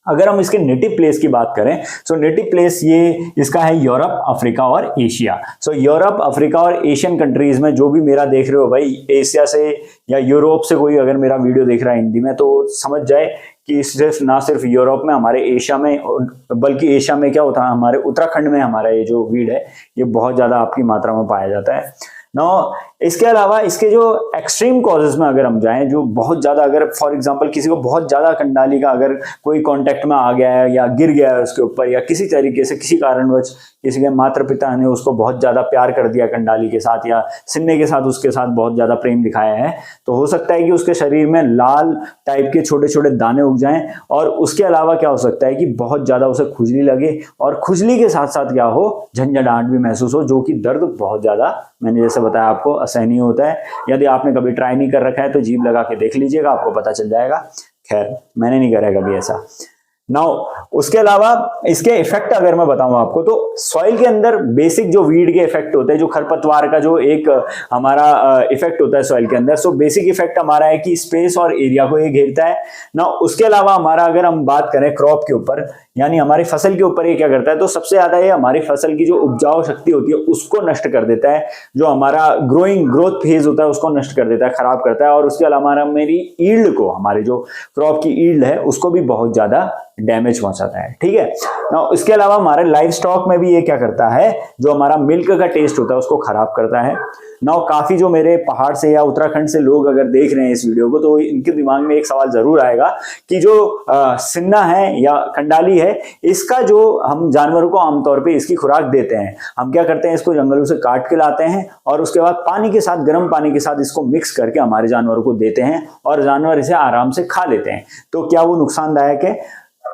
अगर हम इसके नेटिव प्लेस की बात करें, सो नेटिव प्लेस ये इसका है यूरोप, अफ्रीका और एशिया। सो यूरोप, अफ्रीका और एशियन कंट्रीज में, जो भी मेरा देख रहे हो भाई एशिया से या यूरोप से कोई अगर मेरा वीडियो देख रहा है हिंदी में, तो समझ जाए कि सिर्फ ना सिर्फ यूरोप में, हमारे एशिया में, बल्कि एशिया में क्या होता है, हमारे उत्तराखंड में हमारा ये जो वीड है ये बहुत ज्यादा आपकी मात्रा में पाया जाता है। नो, इसके अलावा इसके जो एक्सट्रीम कॉजेज में अगर हम जाएं, जो बहुत ज्यादा, अगर फॉर एग्जांपल किसी को बहुत ज्यादा कंडाली का अगर कोई कांटेक्ट में आ गया है या गिर गया है उसके ऊपर, या किसी तरीके से किसी कारणवश किसी के माता पिता ने उसको बहुत ज्यादा प्यार कर दिया कंडाली के साथ, या सिन्ने के साथ उसके साथ बहुत ज्यादा प्रेम दिखाया है, तो हो सकता है कि उसके शरीर में लाल टाइप के छोटे छोटे दाने उग जाएं। और उसके अलावा क्या हो सकता है कि बहुत ज्यादा उसे खुजली लगे, और खुजली के साथ साथ क्या हो, झंझनाहट भी महसूस हो, जो कि दर्द बहुत ज्यादा, मैंने जैसे बताया आपको, असहनीय होता है। यदि आपने कभी ट्राई नहीं कर रखा है तो जीभ लगा के देख लीजिएगा, आपको पता चल जाएगा। खैर, मैंने नहीं करा कभी ऐसा। नाउ उसके अलावा इसके इफेक्ट अगर मैं बताऊं आपको, तो सॉइल के अंदर बेसिक जो वीड के इफेक्ट होते हैं, जो खरपतवार का जो एक हमारा इफेक्ट होता है सॉइल के अंदर, सो बेसिक इफेक्ट हमारा है कि स्पेस और एरिया को ये घेरता है ना। उसके अलावा हमारा अगर हम बात करें क्रॉप के ऊपर, यानी हमारी फसल के ऊपर ये क्या करता है, तो सबसे ज्यादा ये हमारी फसल की जो उपजाऊ शक्ति होती है उसको नष्ट कर देता है, जो हमारा ग्रोथ फेज होता है उसको नष्ट कर देता है, खराब करता है। और उसके अलावा मेरी ईल्ड को, हमारे जो क्रॉप की ईल्ड है उसको भी बहुत ज्यादा डैमेज पहुंचाता है। ठीक है ना। इसके अलावा हमारे लाइव स्टॉक में भी ये क्या करता है, जो हमारा मिल्क का टेस्ट होता है उसको खराब करता है ना। काफी जो मेरे पहाड़ से या उत्तराखंड से लोग अगर देख रहे हैं इस वीडियो को, तो इनके दिमाग में एक सवाल जरूर आएगा कि जो सिन्ना है या कंडाली है, इसका जो हम जानवरों को आमतौर पे इसकी खुराक देते हैं, हम क्या करते हैं, इसको जंगलों से काट के लाते हैं और उसके बाद पानी के साथ, गर्म पानी के साथ इसको मिक्स करके हमारे जानवरों को देते हैं और जानवर इसे आराम से खा लेते हैं। तो क्या वो नुकसानदायक है?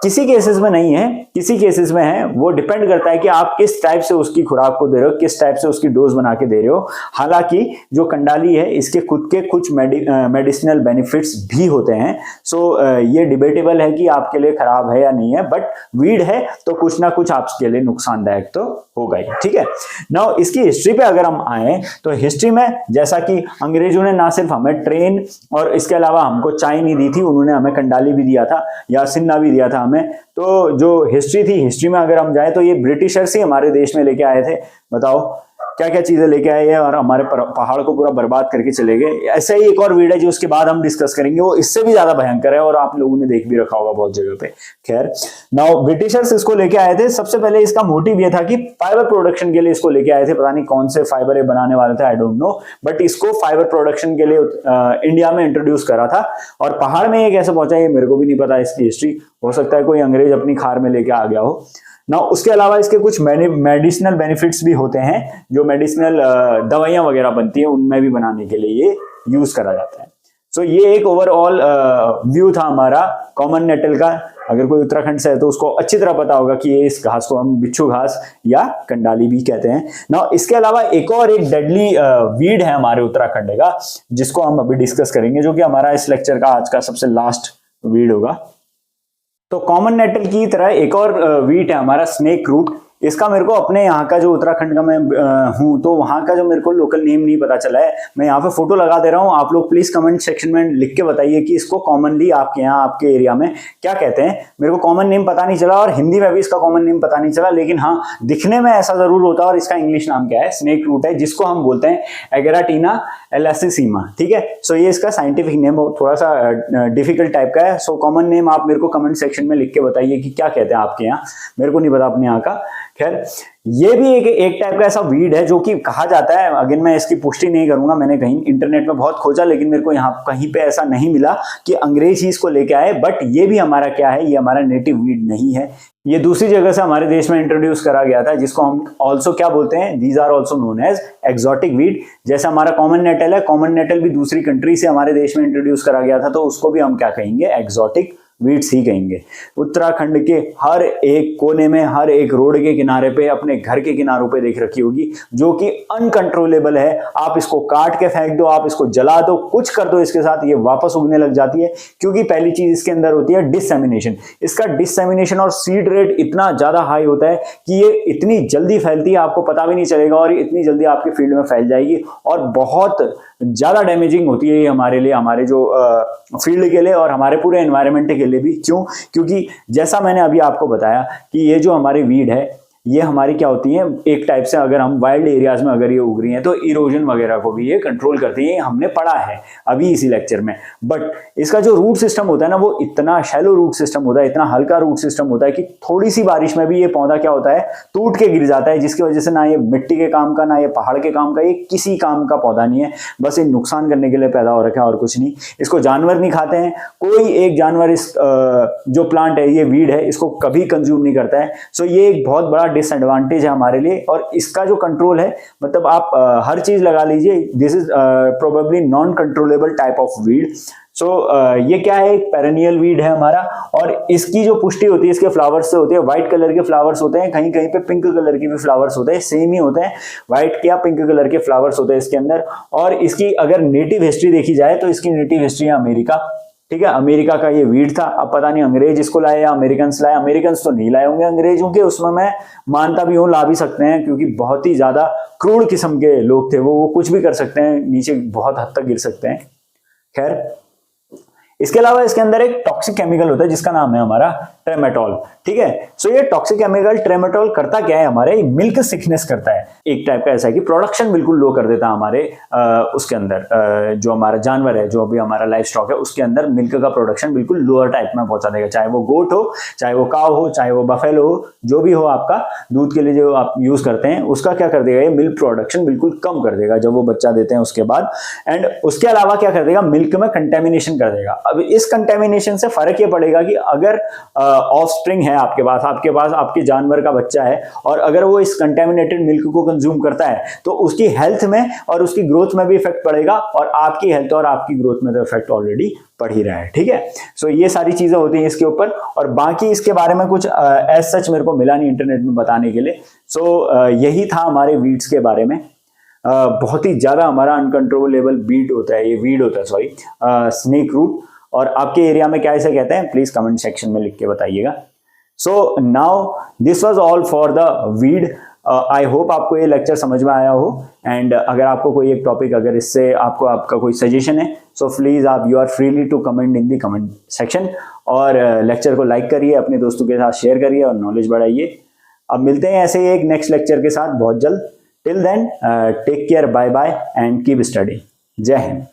किसी केसेस में नहीं है, किसी केसेस में है। वो डिपेंड करता है कि आप किस टाइप से उसकी खुराक को दे रहे हो, किस टाइप से उसकी डोज बना के दे रहे हो। हालांकि जो कंडाली है इसके खुद के कुछ मेडिसिनल बेनिफिट्स भी होते हैं। सो ये डिबेटेबल है कि आपके लिए खराब है या नहीं है, बट वीड है तो कुछ ना कुछ आपके लिए नुकसानदायक तो होगा ही। ठीक है। नाउ इसकी हिस्ट्री पे अगर हम आए, तो हिस्ट्री में जैसा कि अंग्रेजों ने ना सिर्फ हमें ट्रेन और इसके अलावा हमको चाय नहीं दी थी, उन्होंने हमें कंडाली भी दिया था या सिन्ना भी दिया था हमें। तो जो हिस्ट्री थी, हिस्ट्री में अगर हम जाए तो ये ब्रिटिशर्स ही हमारे देश में लेके आए थे। बताओ क्या क्या चीजें लेके आए हैं और हमारे पहाड़ को पूरा बर्बाद करके चले गए। ऐसा ही एक और वीडियो जो उसके बाद हम डिस्कस करेंगे, वो इससे भी ज्यादा भयंकर है और आप लोगों ने देख भी रखा होगा बहुत जगह पे। खैर, नाउ ब्रिटिशर्स इसको लेके आए थे। सबसे पहले इसका मोटिव ये था कि फाइबर प्रोडक्शन के लिए इसको लेके आए थे। पता नहीं कौन से फाइबर ये बनाने वाले थे, आई डोंट नो, बट इसको फाइबर प्रोडक्शन के लिए इंडिया में इंट्रोड्यूस करा था। और पहाड़ में ये कैसे पहुंचा ये मेरे को भी नहीं पता इसकी हिस्ट्री। हो सकता है कोई अंग्रेज अपनी खार में लेके आ गया हो ना। उसके अलावा इसके कुछ मेडिसिनल बेनिफिट्स भी होते हैं, जो मेडिसिनल दवाइयां वगैरह बनती है उनमें भी बनाने के लिए ये यूज करा जाता है। सो ये एक ओवरऑल व्यू था हमारा कॉमन नेटल का। अगर कोई उत्तराखंड से है तो उसको अच्छी तरह पता होगा कि ये इस घास को हम बिच्छू घास या कंडाली भी कहते हैं ना। इसके अलावा एक और एक डेडली वीड है हमारे उत्तराखंड का, जिसको हम अभी डिस्कस करेंगे, जो कि हमारा इस लेक्चर का आज का सबसे लास्ट वीड होगा। तो कॉमन नेटल की तरह एक और वीट है हमारा स्नेक रूट। इसका मेरे को अपने यहाँ का जो उत्तराखंड का मैं हूँ तो वहाँ का जो मेरे को लोकल नेम नहीं पता चला है। मैं यहाँ पे फोटो लगा दे रहा हूँ, आप लोग प्लीज कमेंट सेक्शन में लिख के बताइए कि इसको कॉमनली आपके यहाँ आपके एरिया में क्या कहते हैं। मेरे को कॉमन नेम पता नहीं चला और हिंदी में भी इसका कॉमन नेम पता नहीं चला, लेकिन हाँ दिखने में ऐसा जरूर होता है। और इसका इंग्लिश नाम क्या है? स्नेक रूट है, जिसको हम बोलते हैं एगेराटीना एलासिसीमा। ठीक है, सो ये इसका साइंटिफिक नेम थोड़ा सा डिफिकल्ट टाइप का है। सो कॉमन नेम आप मेरे को कमेंट सेक्शन में लिख के बताइए कि क्या कहते हैं आपके यहाँ, मेरे को नहीं पता अपने यहाँ का। खैर ये भी एक टाइप का ऐसा वीड है जो कि कहा जाता है, अगर मैं इसकी पुष्टि नहीं करूंगा, मैंने कहीं इंटरनेट में बहुत खोजा लेकिन मेरे को यहाँ कहीं पे ऐसा नहीं मिला कि अंग्रेज ही इसको लेके आए। बट ये भी हमारा क्या है, ये हमारा नेटिव वीड नहीं है, ये दूसरी जगह से हमारे देश में इंट्रोड्यूस करा गया था, जिसको हम ऑल्सो क्या बोलते हैं, these are also known as exotic weed. जैसे हमारा कॉमन नेटल है, कॉमन नेटल भी दूसरी कंट्री से हमारे देश में इंट्रोड्यूस करा गया था, तो उसको भी हम क्या कहेंगे, एक्सोटिक वीड्स ही कहेंगे। उत्तराखंड के हर एक कोने में, हर एक रोड के किनारे पे, अपने घर के किनारों पे देख रखी होगी, जो कि अनकंट्रोलेबल है। आप इसको काट के फेंक दो, आप इसको जला दो, कुछ कर दो इसके साथ, ये वापस उगने लग जाती है। क्योंकि पहली चीज इसके अंदर होती है डिसेमिनेशन। इसका डिसेमिनेशन और सीड रेट इतना ज्यादा हाई होता है कि ये इतनी जल्दी फैलती है, आपको पता भी नहीं चलेगा और इतनी जल्दी आपके फील्ड में फैल जाएगी और बहुत ज्यादा डैमेजिंग होती है ये हमारे लिए, हमारे जो फील्ड के लिए और हमारे पूरे एनवायरनमेंट के लिए भी। क्यों? क्योंकि जैसा मैंने अभी आपको बताया कि ये जो हमारी वीड है, ये हमारी क्या होती है, एक टाइप से अगर हम वाइल्ड एरियाज में अगर ये उग रही हैं तो इरोजन वगैरह को भी ये कंट्रोल करती है। हमने पढ़ा है अभी इसी लेक्चर में। बट इसका जो रूट सिस्टम होता है ना, वो इतना शैलो रूट सिस्टम होता है, इतना हल्का रूट सिस्टम होता है कि थोड़ी सी बारिश में भी ये पौधा क्या होता है, टूट के गिर जाता है, जिसकी वजह से ना ये मिट्टी के काम का, ना ये पहाड़ के काम का, ये किसी काम का पौधा नहीं है। बस ये नुकसान करने के लिए पैदा हो रखा है और कुछ नहीं। इसको जानवर नहीं खाते हैं, कोई एक जानवर इस जो प्लांट है, ये वीड है, इसको कभी कंज्यूम नहीं करता है। सो ये एक बहुत बड़ा डिसएडवांटेज है हमारे लिए। और इसका जो कंट्रोल है, मतलब आप हर चीज लगा लीजिए, this is probably non controllable type of weed. So ये क्या है, एक पेरेनियल वीड है हमारा। और इसकी जो पुष्टि होती है इसके फ्लावर्स से होती है। व्हाइट कलर के फ्लावर्स होते हैं, कहीं कहीं पे पिंक कलर के भी फ्लावर्स होते हैं, सेम ही होते हैं, व्हाइट या पिंक कलर के फ्लावर्स होते हैं इसके अंदर। और इसकी अगर नेटिव हिस्ट्री देखी जाए तो इसकी नेटिव हिस्ट्री है अमेरिका। ठीक है, अमेरिका का ये वीड था। अब पता नहीं अंग्रेज इसको लाए या अमेरिकन लाए, अमेरिकन तो नहीं लाए होंगे, अंग्रेजों के उसमें मैं मानता भी हूँ, ला भी सकते हैं, क्योंकि बहुत ही ज्यादा क्रूर किस्म के लोग थे वो कुछ भी कर सकते हैं, नीचे बहुत हद तक गिर सकते हैं। खैर, इसके अलावा इसके अंदर एक टॉक्सिक केमिकल होता है जिसका नाम है हमारा ट्रेमेटोल। ठीक है, सो ये टॉक्सिक केमिकल ट्रेमेटोल करता क्या है, हमारे मिल्क सिकनेस करता है। एक टाइप का ऐसा है कि प्रोडक्शन बिल्कुल लो कर देता है हमारे उसके अंदर जो हमारा जानवर है, जो अभी हमारा लाइफ स्टॉक है, उसके अंदर मिल्क का प्रोडक्शन बिल्कुल लोअर टाइप में पहुंचा देगा। चाहे वो गोट हो, चाहे वो काव हो, चाहे वो बफेलो हो, जो भी हो आपका दूध के लिए जो आप यूज करते हैं, उसका क्या कर देगा, ये मिल्क प्रोडक्शन बिल्कुल कम कर देगा जब वो बच्चा देते हैं उसके बाद। एंड उसके अलावा क्या कर देगा, मिल्क में कंटेमिनेशन कर देगा। अब इस कंटेमिनेशन से फर्क ये पड़ेगा कि अगर ऑफस्प्रिंग है आपके पास आपके जानवर का बच्चा है, और अगर वो इस कंटेमिनेटेड मिल्क को कंज्यूम करता है तो उसकी हेल्थ में और उसकी ग्रोथ में भी इफेक्ट पड़ेगा, और आपकी हेल्थ और आपकी ग्रोथ में तो इफेक्ट ऑलरेडी पड़ ही रहा है। ठीक है, सो ये सारी चीजें होती हैं इसके ऊपर। और बाकी इसके बारे में कुछ एज सच मेरे को मिला नहीं इंटरनेट में बताने के लिए। सो यही था हमारे वीड्स के बारे में। बहुत ही ज्यादा हमारा अनकंट्रोलेबल वीड होता है, स्नेक रूट। और आपके एरिया में क्या इसे कहते हैं, प्लीज कमेंट सेक्शन में लिख के बताइएगा। So now this was all for the weed. I hope आपको ये लेक्चर समझ में आया हो। एंड अगर आपको कोई एक टॉपिक, अगर इससे आपका कोई सजेशन है, so please you are freely to comment in the comment section. और लेक्चर को लाइक करिए, अपने दोस्तों के साथ शेयर करिए और नॉलेज बढ़ाइए। अब मिलते हैं ऐसे ही एक नेक्स्ट लेक्चर के साथ बहुत जल्द। Till then take care, bye bye and keep study. जय हिंद।